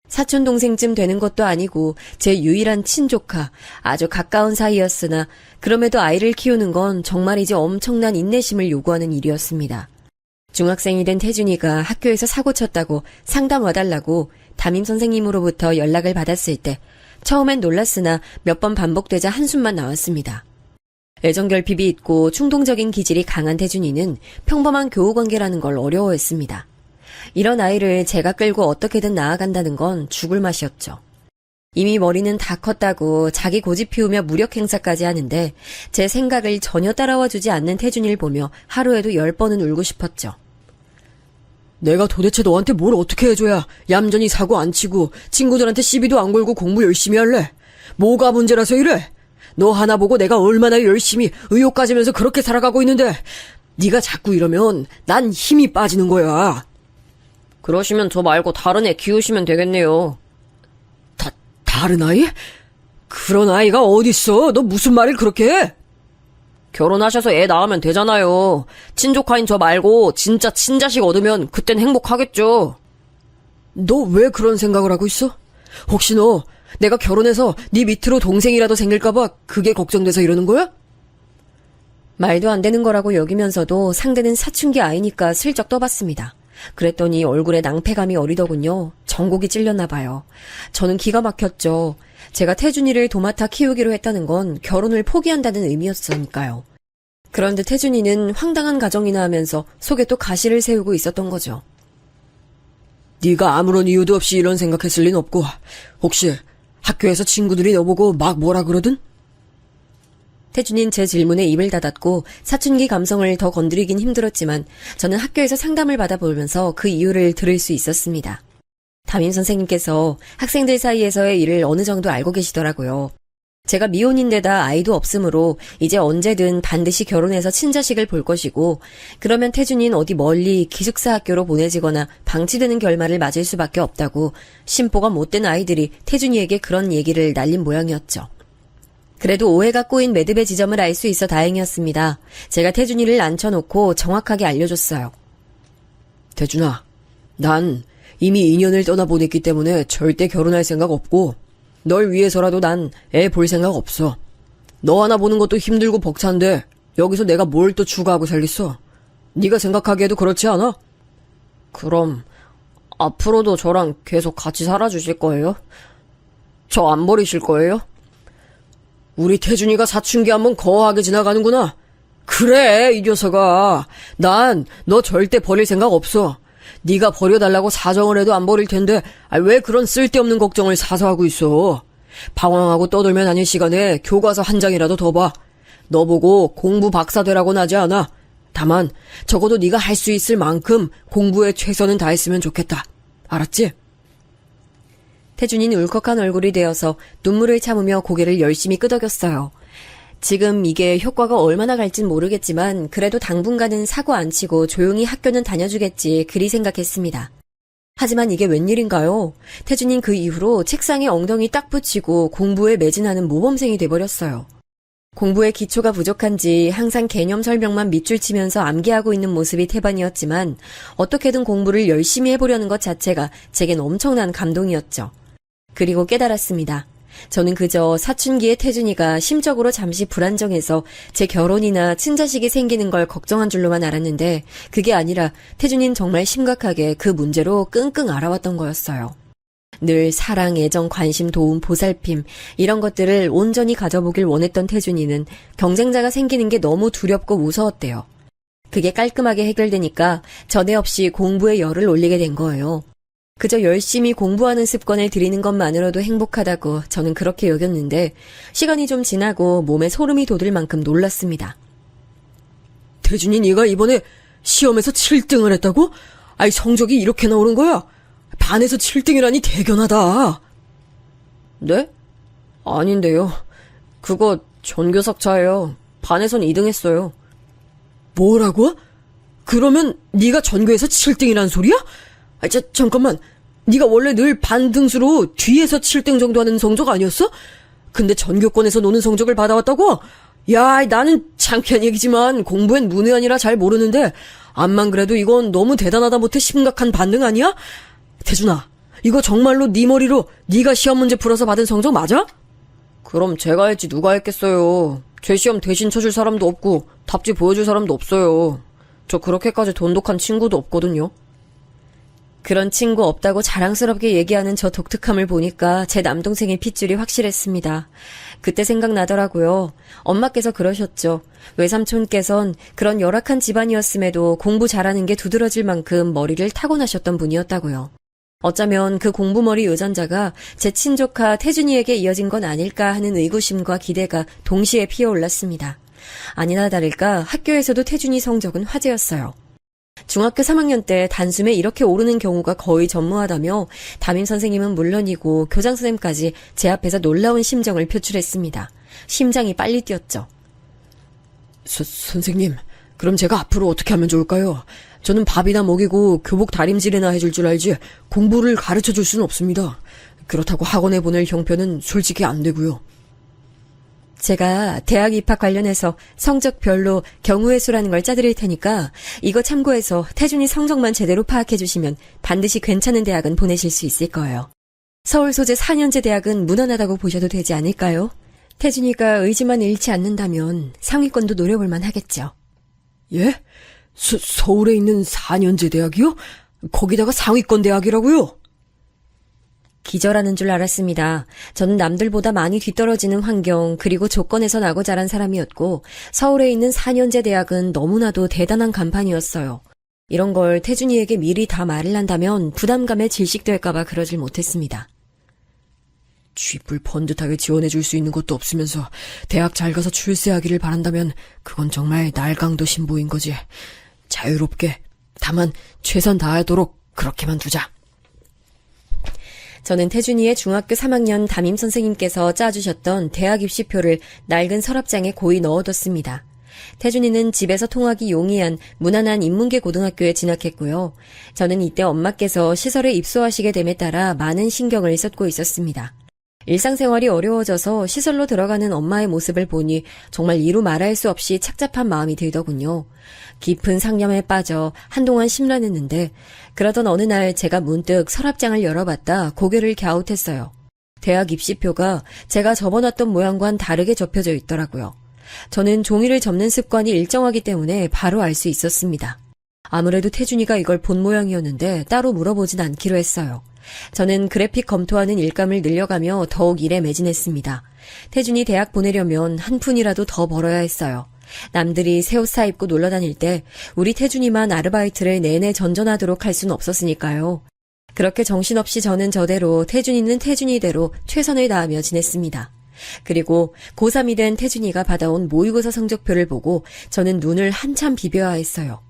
사촌동생쯤 되는 것도 아니고 제 유일한 친조카, 아주 가까운 사이였으나 그럼에도 아이를 키우는 건 정말이지 엄청난 인내심을 요구하는 일이었습니다. 중학생이 된 태준이가 학교에서 사고 쳤다고 상담 와달라고 담임선생님으로부터 연락을 받았을 때 처음엔 놀랐으나 몇 번 반복되자 한숨만 나왔습니다. 애정결핍이 있고 충동적인 기질이 강한 태준이는 평범한 교우관계라는 걸 어려워했습니다. 이런 아이를 제가 끌고 어떻게든 나아간다는 건 죽을 맛이었죠. 이미 머리는 다 컸다고 자기 고집 피우며 무력 행사까지 하는데 제 생각을 전혀 따라와 주지 않는 태준이를 보며 하루에도 10번은 울고 싶었죠. 내가 도대체 너한테 뭘 어떻게 해줘야 얌전히 사고 안 치고 친구들한테 시비도 안 걸고 공부 열심히 할래? 뭐가 문제라서 이래? 너 하나 보고 내가 얼마나 열심히 의욕 가지면서 그렇게 살아가고 있는데 네가 자꾸 이러면 난 힘이 빠지는 거야. 그러시면 저 말고 다른 애 키우시면 되겠네요. 다른 아이? 그런 아이가 어딨어? 너 무슨 말을 그렇게 해? 결혼하셔서 애 낳으면 되잖아요. 친조카인 저 말고 진짜 친자식 얻으면 그땐 행복하겠죠. 너 왜 그런 생각을 하고 있어? 혹시 너 내가 결혼해서 네 밑으로 동생이라도 생길까봐 그게 걱정돼서 이러는 거야? 말도 안 되는 거라고 여기면서도 상대는 사춘기 아이니까 슬쩍 떠봤습니다. 그랬더니 얼굴에 낭패감이 어리더군요. 전곡이 찔렸나 봐요. 저는 기가 막혔죠. 제가 태준이를 도맡아 키우기로 했다는 건 결혼을 포기한다는 의미였으니까요. 그런데 태준이는 황당한 가정이나 하면서 속에 또 가시를 세우고 있었던 거죠. 네가 아무런 이유도 없이 이런 생각했을 리는 없고 혹시 학교에서 친구들이 너보고 막 뭐라 그러든? 태준이는 제 질문에 입을 닫았고 사춘기 감성을 더 건드리긴 힘들었지만 저는 학교에서 상담을 받아보면서 그 이유를 들을 수 있었습니다. 담임 선생님께서 학생들 사이에서의 일을 어느 정도 알고 계시더라고요. 제가 미혼인데다 아이도 없으므로 이제 언제든 반드시 결혼해서 친자식을 볼 것이고 그러면 태준이는 어디 멀리 기숙사 학교로 보내지거나 방치되는 결말을 맞을 수밖에 없다고 심보가 못된 아이들이 태준이에게 그런 얘기를 날린 모양이었죠. 그래도 오해가 꼬인 매듭의 지점을 알 수 있어 다행이었습니다. 제가 태준이를 앉혀놓고 정확하게 알려줬어요. 태준아, 난 이미 2년을 떠나보냈기 때문에 절대 결혼할 생각 없고 널 위해서라도 난 애 볼 생각 없어. 너 하나 보는 것도 힘들고 벅찬데 여기서 내가 뭘 또 추가하고 살겠어? 네가 생각하기에도 그렇지 않아? 그럼 앞으로도 저랑 계속 같이 살아주실 거예요? 저 안 버리실 거예요? 우리 태준이가 사춘기 한번 거하게 지나가는구나. 그래, 이 녀석아. 난 너 절대 버릴 생각 없어. 네가 버려달라고 사정을 해도 안 버릴 텐데 왜 그런 쓸데없는 걱정을 사서 하고 있어. 방황하고 떠돌면 아닐 시간에 교과서 한 장이라도 더 봐. 너 보고 공부 박사 되라고는 하지 않아. 다만 적어도 네가 할 수 있을 만큼 공부에 최선은 다했으면 좋겠다. 알았지? 태준이는 울컥한 얼굴이 되어서 눈물을 참으며 고개를 열심히 끄덕였어요. 지금 이게 효과가 얼마나 갈진 모르겠지만 그래도 당분간은 사고 안 치고 조용히 학교는 다녀주겠지 그리 생각했습니다. 하지만 이게 웬일인가요? 태준이는 그 이후로 책상에 엉덩이 딱 붙이고 공부에 매진하는 모범생이 돼버렸어요. 공부에 기초가 부족한지 항상 개념 설명만 밑줄 치면서 암기하고 있는 모습이 태반이었지만 어떻게든 공부를 열심히 해보려는 것 자체가 제겐 엄청난 감동이었죠. 그리고 깨달았습니다. 저는 그저 사춘기의 태준이가 심적으로 잠시 불안정해서 제 결혼이나 친자식이 생기는 걸 걱정한 줄로만 알았는데 그게 아니라 태준이는 정말 심각하게 그 문제로 끙끙 앓아왔던 거였어요. 늘 사랑, 애정, 관심, 도움, 보살핌 이런 것들을 온전히 가져보길 원했던 태준이는 경쟁자가 생기는 게 너무 두렵고 무서웠대요. 그게 깔끔하게 해결되니까 전에 없이 공부에 열을 올리게 된 거예요. 그저 열심히 공부하는 습관을 들이는 것만으로도 행복하다고 저는 그렇게 여겼는데 시간이 좀 지나고 몸에 소름이 돋을 만큼 놀랐습니다. 태준이 네가 이번에 시험에서 7등을 했다고? 아이 성적이 이렇게 나오는 거야? 반에서 7등이라니 대견하다. 네? 아닌데요. 그거 전교석차예요. 반에선 2등 했어요. 뭐라고? 그러면 네가 전교에서 7등이란 소리야? 잠깐만. 네가 원래 늘 반등수로 뒤에서 7등 정도 하는 성적 아니었어? 근데 전교권에서 노는 성적을 받아왔다고? 야, 나는 창피한 얘기지만 공부엔 문외한이라 잘 모르는데 암만 그래도 이건 너무 대단하다 못해 심각한 반등 아니야? 태준아, 이거 정말로 네 머리로 네가 시험 문제 풀어서 받은 성적 맞아? 그럼 제가 했지 누가 했겠어요. 제 시험 대신 쳐줄 사람도 없고 답지 보여줄 사람도 없어요. 저 그렇게까지 돈독한 친구도 없거든요. 그런 친구 없다고 자랑스럽게 얘기하는 저 독특함을 보니까 제 남동생의 핏줄이 확실했습니다. 그때 생각나더라고요. 엄마께서 그러셨죠. 외삼촌께선 그런 열악한 집안이었음에도 공부 잘하는 게 두드러질 만큼 머리를 타고나셨던 분이었다고요. 어쩌면 그 공부머리 유전자가 제 친조카 태준이에게 이어진 건 아닐까 하는 의구심과 기대가 동시에 피어올랐습니다. 아니나 다를까 학교에서도 태준이 성적은 화제였어요. 중학교 3학년 때 단숨에 이렇게 오르는 경우가 거의 전무하다며 담임 선생님은 물론이고 교장 선생님까지 제 앞에서 놀라운 심정을 표출했습니다. 심장이 빨리 뛰었죠. 선생님, 그럼 제가 앞으로 어떻게 하면 좋을까요? 저는 밥이나 먹이고 교복 다림질이나 해줄 줄 알지 공부를 가르쳐줄 수는 없습니다. 그렇다고 학원에 보낼 형편은 솔직히 안 되고요. 제가 대학 입학 관련해서 성적별로 경우의 수라는 걸 짜드릴 테니까 이거 참고해서 태준이 성적만 제대로 파악해 주시면 반드시 괜찮은 대학은 보내실 수 있을 거예요. 서울 소재 4년제 대학은 무난하다고 보셔도 되지 않을까요? 태준이가 의지만 잃지 않는다면 상위권도 노려볼만 하겠죠. 예? 서울에 있는 4년제 대학이요? 거기다가 상위권 대학이라고요? 기절하는 줄 알았습니다. 저는 남들보다 많이 뒤떨어지는 환경 그리고 조건에서 나고 자란 사람이었고 서울에 있는 4년제 대학은 너무나도 대단한 간판이었어요. 이런 걸 태준이에게 미리 다 말을 한다면 부담감에 질식될까봐 그러질 못했습니다. 쥐뿔 번듯하게 지원해줄 수 있는 것도 없으면서 대학 잘 가서 출세하기를 바란다면 그건 정말 날강도 신보인 거지. 자유롭게, 다만 최선 다하도록 그렇게만 두자. 저는 태준이의 중학교 3학년 담임 선생님께서 짜주셨던 대학 입시표를 낡은 서랍장에 고이 넣어뒀습니다. 태준이는 집에서 통하기 용이한 무난한 인문계 고등학교에 진학했고요. 저는 이때 엄마께서 시설에 입소하시게 됨에 따라 많은 신경을 썼고 있었습니다. 일상생활이 어려워져서 시설로 들어가는 엄마의 모습을 보니 정말 이루 말할 수 없이 착잡한 마음이 들더군요. 깊은 상념에 빠져 한동안 심란했는데 그러던 어느 날 제가 문득 서랍장을 열어봤다 고개를 갸웃했어요. 대학 입시표가 제가 접어놨던 모양과는 다르게 접혀져 있더라고요. 저는 종이를 접는 습관이 일정하기 때문에 바로 알 수 있었습니다. 아무래도 태준이가 이걸 본 모양이었는데 따로 물어보진 않기로 했어요. 저는 그래픽 검토하는 일감을 늘려가며 더욱 일에 매진했습니다. 태준이 대학 보내려면 한 푼이라도 더 벌어야 했어요. 남들이 새 옷 사입고 놀러 다닐 때 우리 태준이만 아르바이트를 내내 전전하도록 할 수는 없었으니까요. 그렇게 정신없이 저는 저대로 태준이는 태준이대로 최선을 다하며 지냈습니다. 그리고 고3이 된 태준이가 받아온 모의고사 성적표를 보고 저는 눈을 한참 비벼야 했어요.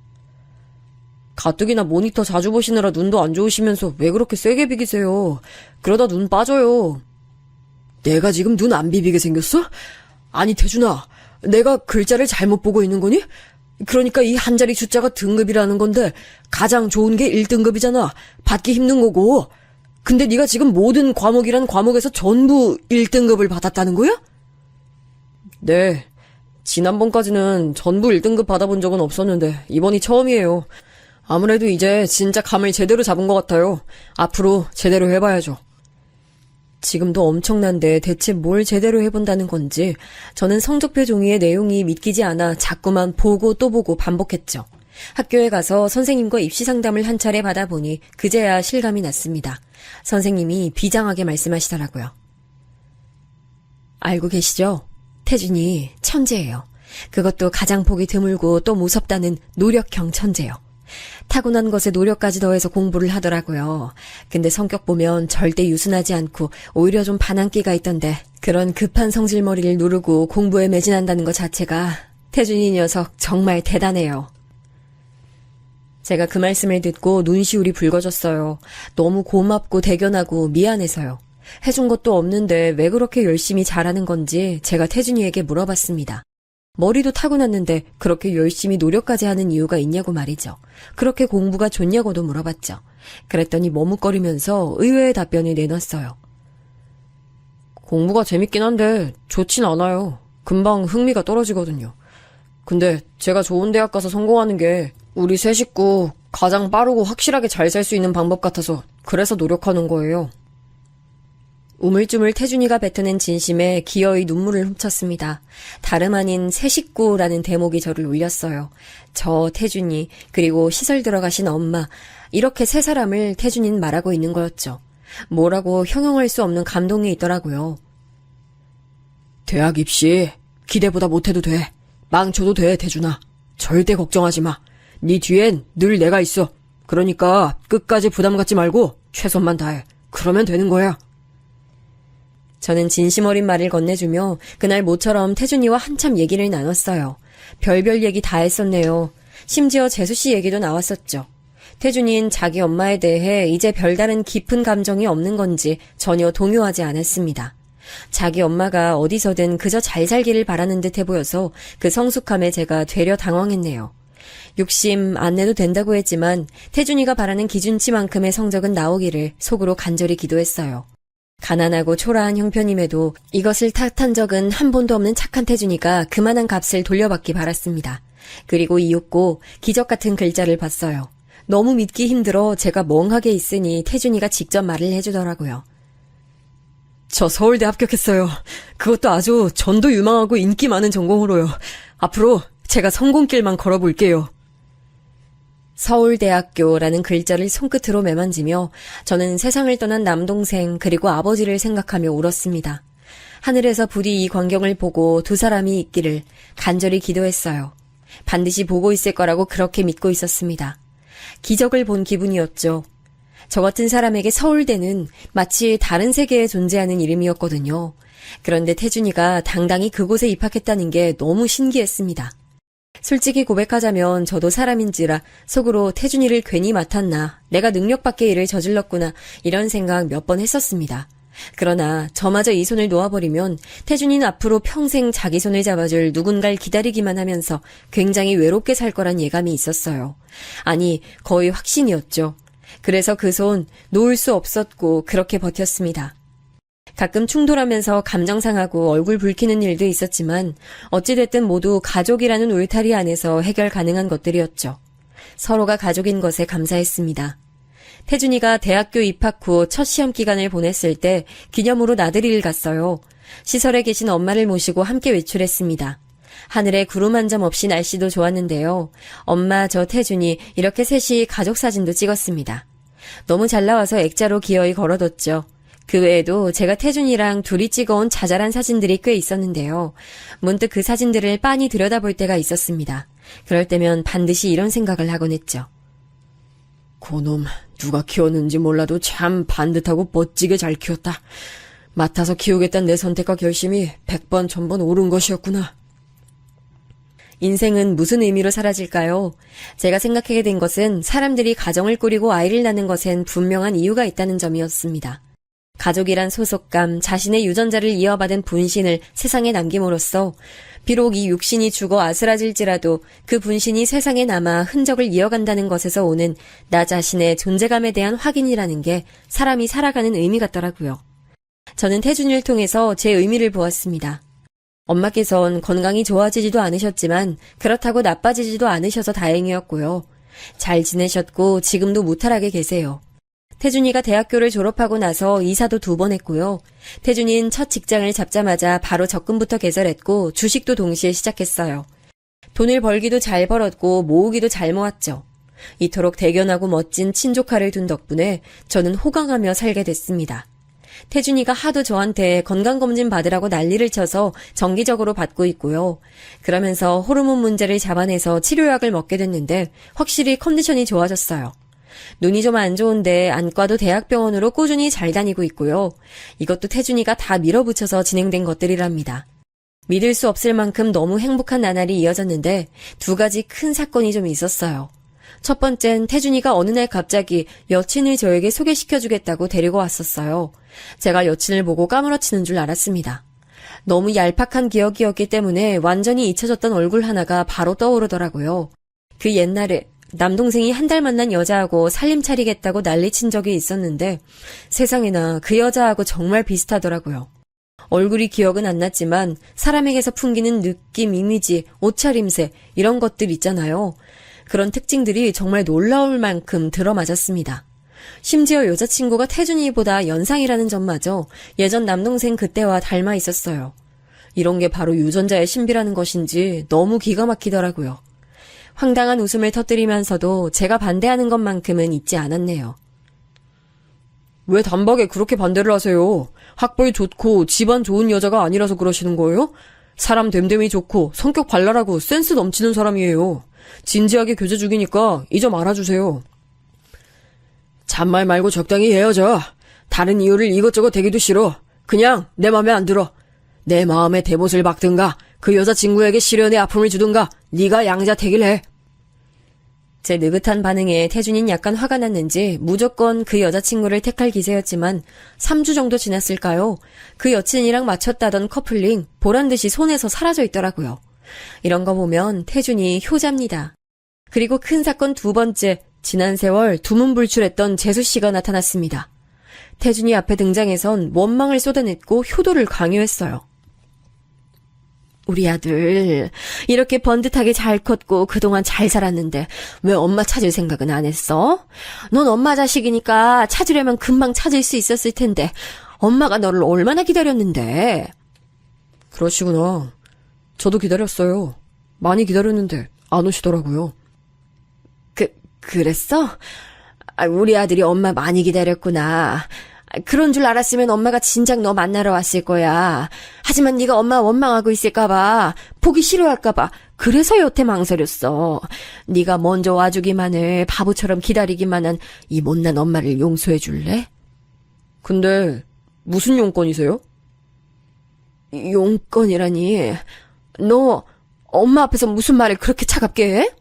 가뜩이나 모니터 자주 보시느라 눈도 안 좋으시면서 왜 그렇게 세게 비기세요? 그러다 눈 빠져요. 내가 지금 눈 안 비비게 생겼어? 아니 태준아, 내가 글자를 잘못 보고 있는 거니? 그러니까 이 한 자리 숫자가 등급이라는 건데 가장 좋은 게 1등급이잖아. 받기 힘든 거고. 근데 네가 지금 모든 과목이란 과목에서 전부 1등급을 받았다는 거야? 네. 지난번까지는 전부 1등급 받아본 적은 없었는데 이번이 처음이에요. 아무래도 이제 진짜 감을 제대로 잡은 것 같아요. 앞으로 제대로 해봐야죠. 지금도 엄청난데 대체 뭘 제대로 해본다는 건지 저는 성적표 종이의 내용이 믿기지 않아 자꾸만 보고 또 보고 반복했죠. 학교에 가서 선생님과 입시 상담을 한 차례 받아보니 그제야 실감이 났습니다. 선생님이 비장하게 말씀하시더라고요. 알고 계시죠? 태준이 천재예요. 그것도 가장 보기 드물고 또 무섭다는 노력형 천재요. 타고난 것에 노력까지 더해서 공부를 하더라고요. 근데 성격 보면 절대 유순하지 않고 오히려 좀 반항기가 있던데 그런 급한 성질머리를 누르고 공부에 매진한다는 것 자체가 태준이 녀석 정말 대단해요. 제가 그 말씀을 듣고 눈시울이 붉어졌어요. 너무 고맙고 대견하고 미안해서요. 해준 것도 없는데 왜 그렇게 열심히 잘하는 건지 제가 태준이에게 물어봤습니다. 머리도 타고났는데 그렇게 열심히 노력까지 하는 이유가 있냐고 말이죠. 그렇게 공부가 좋냐고도 물어봤죠. 그랬더니 머뭇거리면서 의외의 답변을 내놨어요. 공부가 재밌긴 한데 좋진 않아요. 금방 흥미가 떨어지거든요. 근데 제가 좋은 대학 가서 성공하는 게 우리 세 식구 가장 빠르고 확실하게 잘 살 수 있는 방법 같아서 그래서 노력하는 거예요. 우물쭈물 태준이가 뱉어낸 진심에 기어이 눈물을 훔쳤습니다. 다름 아닌 새 식구라는 대목이 저를 울렸어요. 저 태준이 그리고 시설 들어가신 엄마 이렇게 세 사람을 태준이는 말하고 있는 거였죠. 뭐라고 형용할 수 없는 감동이 있더라고요. 대학 입시 기대보다 못해도 돼. 망쳐도 돼 태준아. 절대 걱정하지 마. 네 뒤엔 늘 내가 있어. 그러니까 끝까지 부담 갖지 말고 최선만 다해. 그러면 되는 거야. 저는 진심 어린 말을 건네주며 그날 모처럼 태준이와 한참 얘기를 나눴어요. 별별 얘기 다 했었네요. 심지어 재수씨 얘기도 나왔었죠. 태준이는 자기 엄마에 대해 이제 별다른 깊은 감정이 없는 건지 전혀 동요하지 않았습니다. 자기 엄마가 어디서든 그저 잘 살기를 바라는 듯해 보여서 그 성숙함에 제가 되려 당황했네요. 욕심 안 내도 된다고 했지만 태준이가 바라는 기준치만큼의 성적은 나오기를 속으로 간절히 기도했어요. 가난하고 초라한 형편임에도 이것을 탓한 적은 한 번도 없는 착한 태준이가 그만한 값을 돌려받기 바랐습니다. 그리고 이윽고 기적 같은 글자를 봤어요. 너무 믿기 힘들어 제가 멍하게 있으니 태준이가 직접 말을 해주더라고요. 저 서울대 합격했어요. 그것도 아주 전도 유망하고 인기 많은 전공으로요. 앞으로 제가 성공길만 걸어볼게요. 서울대학교라는 글자를 손끝으로 매만지며 저는 세상을 떠난 남동생 그리고 아버지를 생각하며 울었습니다. 하늘에서 부디 이 광경을 보고 두 사람이 있기를 간절히 기도했어요. 반드시 보고 있을 거라고 그렇게 믿고 있었습니다. 기적을 본 기분이었죠. 저 같은 사람에게 서울대는 마치 다른 세계에 존재하는 이름이었거든요. 그런데 태준이가 당당히 그곳에 입학했다는 게 너무 신기했습니다. 솔직히 고백하자면 저도 사람인지라 속으로 태준이를 괜히 맡았나, 내가 능력 밖의 일을 저질렀구나 이런 생각 몇 번 했었습니다. 그러나 저마저 이 손을 놓아버리면 태준이는 앞으로 평생 자기 손을 잡아줄 누군가를 기다리기만 하면서 굉장히 외롭게 살 거란 예감이 있었어요. 아니, 거의 확신이었죠. 그래서 그 손 놓을 수 없었고 그렇게 버텼습니다. 가끔 충돌하면서 감정 상하고 얼굴 붉히는 일도 있었지만 어찌됐든 모두 가족이라는 울타리 안에서 해결 가능한 것들이었죠. 서로가 가족인 것에 감사했습니다. 태준이가 대학교 입학 후 첫 시험 기간을 보냈을 때 기념으로 나들이를 갔어요. 시설에 계신 엄마를 모시고 함께 외출했습니다. 하늘에 구름 한 점 없이 날씨도 좋았는데요. 엄마, 저 태준이 이렇게 셋이 가족 사진도 찍었습니다. 너무 잘 나와서 액자로 기어이 걸어뒀죠. 그 외에도 제가 태준이랑 둘이 찍어온 자잘한 사진들이 꽤 있었는데요. 문득 그 사진들을 빤히 들여다볼 때가 있었습니다. 그럴 때면 반드시 이런 생각을 하곤 했죠. 그놈 누가 키웠는지 몰라도 참 반듯하고 멋지게 잘 키웠다. 맡아서 키우겠다는 내 선택과 결심이 100번 1000번 옳은 것이었구나. 인생은 무슨 의미로 사라질까요? 제가 생각하게 된 것은 사람들이 가정을 꾸리고 아이를 낳는 것엔 분명한 이유가 있다는 점이었습니다. 가족이란 소속감, 자신의 유전자를 이어받은 분신을 세상에 남김으로써 비록 이 육신이 죽어 아스라질지라도 그 분신이 세상에 남아 흔적을 이어간다는 것에서 오는 나 자신의 존재감에 대한 확인이라는 게 사람이 살아가는 의미 같더라고요. 저는 태준이를 통해서 제 의미를 보았습니다. 엄마께선 건강이 좋아지지도 않으셨지만 그렇다고 나빠지지도 않으셔서 다행이었고요. 잘 지내셨고 지금도 무탈하게 계세요. 태준이가 대학교를 졸업하고 나서 이사도 2번 했고요. 태준이는 첫 직장을 잡자마자 바로 적금부터 개설했고 주식도 동시에 시작했어요. 돈을 벌기도 잘 벌었고 모으기도 잘 모았죠. 이토록 대견하고 멋진 친조카를 둔 덕분에 저는 호강하며 살게 됐습니다. 태준이가 하도 저한테 건강검진 받으라고 난리를 쳐서 정기적으로 받고 있고요. 그러면서 호르몬 문제를 잡아내서 치료약을 먹게 됐는데 확실히 컨디션이 좋아졌어요. 눈이 좀 안 좋은데 안과도 대학병원으로 꾸준히 잘 다니고 있고요. 이것도 태준이가 다 밀어붙여서 진행된 것들이랍니다. 믿을 수 없을 만큼 너무 행복한 나날이 이어졌는데 2가지 큰 사건이 좀 있었어요. 첫 번째는 태준이가 어느 날 갑자기 여친을 저에게 소개시켜주겠다고 데리고 왔었어요. 제가 여친을 보고 까무러치는 줄 알았습니다. 너무 얄팍한 기억이었기 때문에 완전히 잊혀졌던 얼굴 하나가 바로 떠오르더라고요. 그 옛날에 남동생이 한 달 만난 여자하고 살림 차리겠다고 난리친 적이 있었는데 세상에나 그 여자하고 정말 비슷하더라고요. 얼굴이 기억은 안 났지만 사람에게서 풍기는 느낌, 이미지, 옷차림새 이런 것들 있잖아요. 그런 특징들이 정말 놀라울 만큼 들어맞았습니다. 심지어 여자친구가 태준이보다 연상이라는 점마저 예전 남동생 그때와 닮아 있었어요. 이런 게 바로 유전자의 신비라는 것인지 너무 기가 막히더라고요. 황당한 웃음을 터뜨리면서도 제가 반대하는 것만큼은 잊지 않았네요. 왜 단박에 그렇게 반대를 하세요? 학벌 좋고 집안 좋은 여자가 아니라서 그러시는 거예요? 사람 됨됨이 좋고 성격 발랄하고 센스 넘치는 사람이에요. 진지하게 교제 중이니까 이 점 알아주세요. 잔말 말고 적당히 헤어져. 다른 이유를 이것저것 대기도 싫어. 그냥 내 맘에 안 들어. 내 마음에 대못을 박든가 그 여자친구에게 시련의 아픔을 주든가 네가 양자택일 해. 제 느긋한 반응에 태준이는 약간 화가 났는지 무조건 그 여자친구를 택할 기세였지만 3주 정도 지났을까요? 그 여친이랑 맞췄다던 커플링 보란듯이 손에서 사라져 있더라고요. 이런 거 보면 태준이 효자입니다. 그리고 큰 사건 2번째, 지난 세월 두문불출했던 재수씨가 나타났습니다. 태준이 앞에 등장해선 원망을 쏟아냈고 효도를 강요했어요. 우리 아들 이렇게 번듯하게 잘 컸고 그동안 잘 살았는데 왜 엄마 찾을 생각은 안 했어? 넌 엄마 자식이니까 찾으려면 금방 찾을 수 있었을 텐데 엄마가 너를 얼마나 기다렸는데. 그러시구나. 저도 기다렸어요. 많이 기다렸는데 안 오시더라고요. 그랬어? 우리 아들이 엄마 많이 기다렸구나. 그런 줄 알았으면 엄마가 진작 너 만나러 왔을 거야. 하지만 네가 엄마 원망하고 있을까봐, 보기 싫어할까봐 그래서 여태 망설였어. 네가 먼저 와주기만을 바보처럼 기다리기만 한 이 못난 엄마를 용서해 줄래? 근데 무슨 용건이세요? 용건이라니. 너 엄마 앞에서 무슨 말을 그렇게 차갑게 해?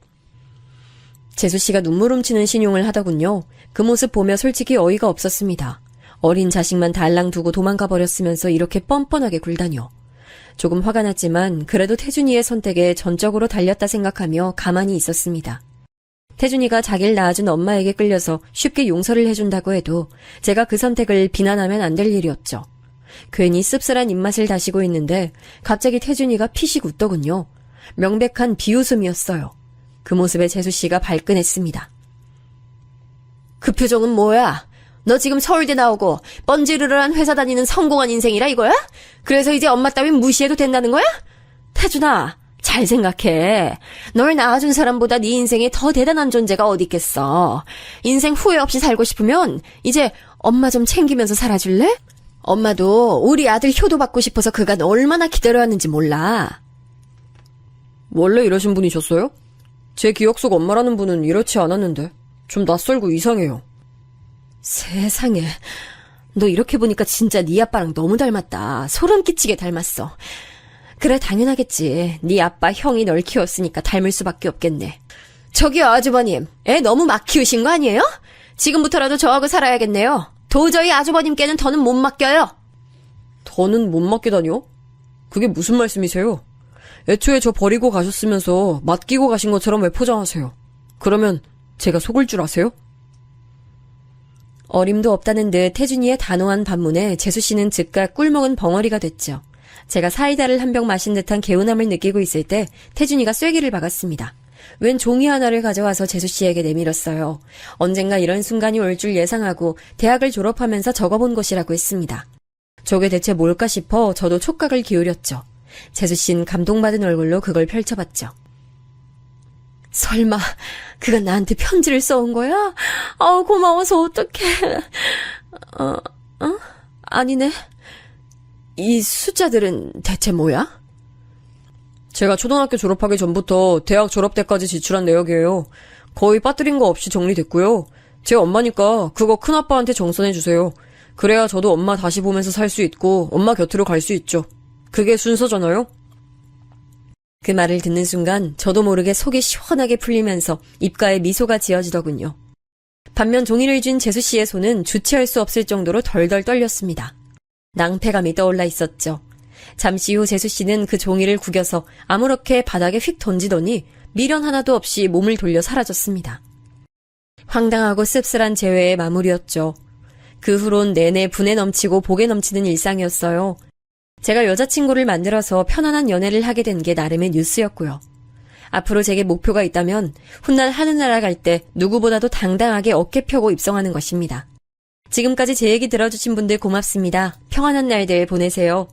재수 씨가 눈물 훔치는 신용을 하더군요. 그 모습 보며 솔직히 어이가 없었습니다. 어린 자식만 달랑 두고 도망가 버렸으면서 이렇게 뻔뻔하게 굴다녀. 조금 화가 났지만 그래도 태준이의 선택에 전적으로 달렸다 생각하며 가만히 있었습니다. 태준이가 자기를 낳아준 엄마에게 끌려서 쉽게 용서를 해준다고 해도 제가 그 선택을 비난하면 안 될 일이었죠. 괜히 씁쓸한 입맛을 다시고 있는데 갑자기 태준이가 피식 웃더군요. 명백한 비웃음이었어요. 그 모습에 재수씨가 발끈했습니다. 그 표정은 뭐야? 너 지금 서울대 나오고 번지르르한 회사 다니는 성공한 인생이라 이거야? 그래서 이제 엄마 따윈 무시해도 된다는 거야? 태준아, 잘 생각해. 널 낳아준 사람보다 네 인생에 더 대단한 존재가 어디 있겠어. 인생 후회 없이 살고 싶으면 이제 엄마 좀 챙기면서 살아줄래? 엄마도 우리 아들 효도받고 싶어서 그간 얼마나 기다려왔는지 몰라. 원래 이러신 분이셨어요? 제 기억 속 엄마라는 분은 이렇지 않았는데 좀 낯설고 이상해요. 세상에, 너 이렇게 보니까 진짜 네 아빠랑 너무 닮았다. 소름 끼치게 닮았어. 그래, 당연하겠지. 네 아빠, 형이 널 키웠으니까 닮을 수밖에 없겠네. 저기요, 아주버님. 애 너무 막 키우신 거 아니에요? 지금부터라도 저하고 살아야겠네요. 도저히 아주버님께는 더는 못 맡겨요. 더는 못 맡기다뇨? 그게 무슨 말씀이세요? 애초에 저 버리고 가셨으면서 맡기고 가신 것처럼 왜 포장하세요? 그러면 제가 속을 줄 아세요? 어림도 없다는 듯 태준이의 단호한 반문에 재수씨는 즉각 꿀먹은 벙어리가 됐죠. 제가 사이다를 한 병 마신 듯한 개운함을 느끼고 있을 때 태준이가 쐐기를 박았습니다. 웬 종이 하나를 가져와서 재수씨에게 내밀었어요. 언젠가 이런 순간이 올 줄 예상하고 대학을 졸업하면서 적어본 것이라고 했습니다. 저게 대체 뭘까 싶어 저도 촉각을 기울였죠. 재수씨는 감동받은 얼굴로 그걸 펼쳐봤죠. 설마 그가 나한테 편지를 써온 거야? 고마워서 어떡해. 아니네. 이 숫자들은 대체 뭐야? 제가 초등학교 졸업하기 전부터 대학 졸업 때까지 지출한 내역이에요. 거의 빠뜨린 거 없이 정리됐고요. 제 엄마니까 그거 큰아빠한테 정선해주세요. 그래야 저도 엄마 다시 보면서 살 수 있고 엄마 곁으로 갈 수 있죠. 그게 순서잖아요? 그 말을 듣는 순간 저도 모르게 속이 시원하게 풀리면서 입가에 미소가 지어지더군요. 반면 종이를 쥔 재수씨의 손은 주체할 수 없을 정도로 덜덜 떨렸습니다. 낭패감이 떠올라 있었죠. 잠시 후 재수씨는 그 종이를 구겨서 아무렇게 바닥에 휙 던지더니 미련 하나도 없이 몸을 돌려 사라졌습니다. 황당하고 씁쓸한 재회의 마무리였죠. 그 후론 내내 분에 넘치고 복에 넘치는 일상이었어요. 제가 여자친구를 만들어서 편안한 연애를 하게 된 게 나름의 뉴스였고요. 앞으로 제게 목표가 있다면 훗날 하늘나라 갈 때 누구보다도 당당하게 어깨 펴고 입성하는 것입니다. 지금까지 제 얘기 들어주신 분들 고맙습니다. 평안한 날들 보내세요.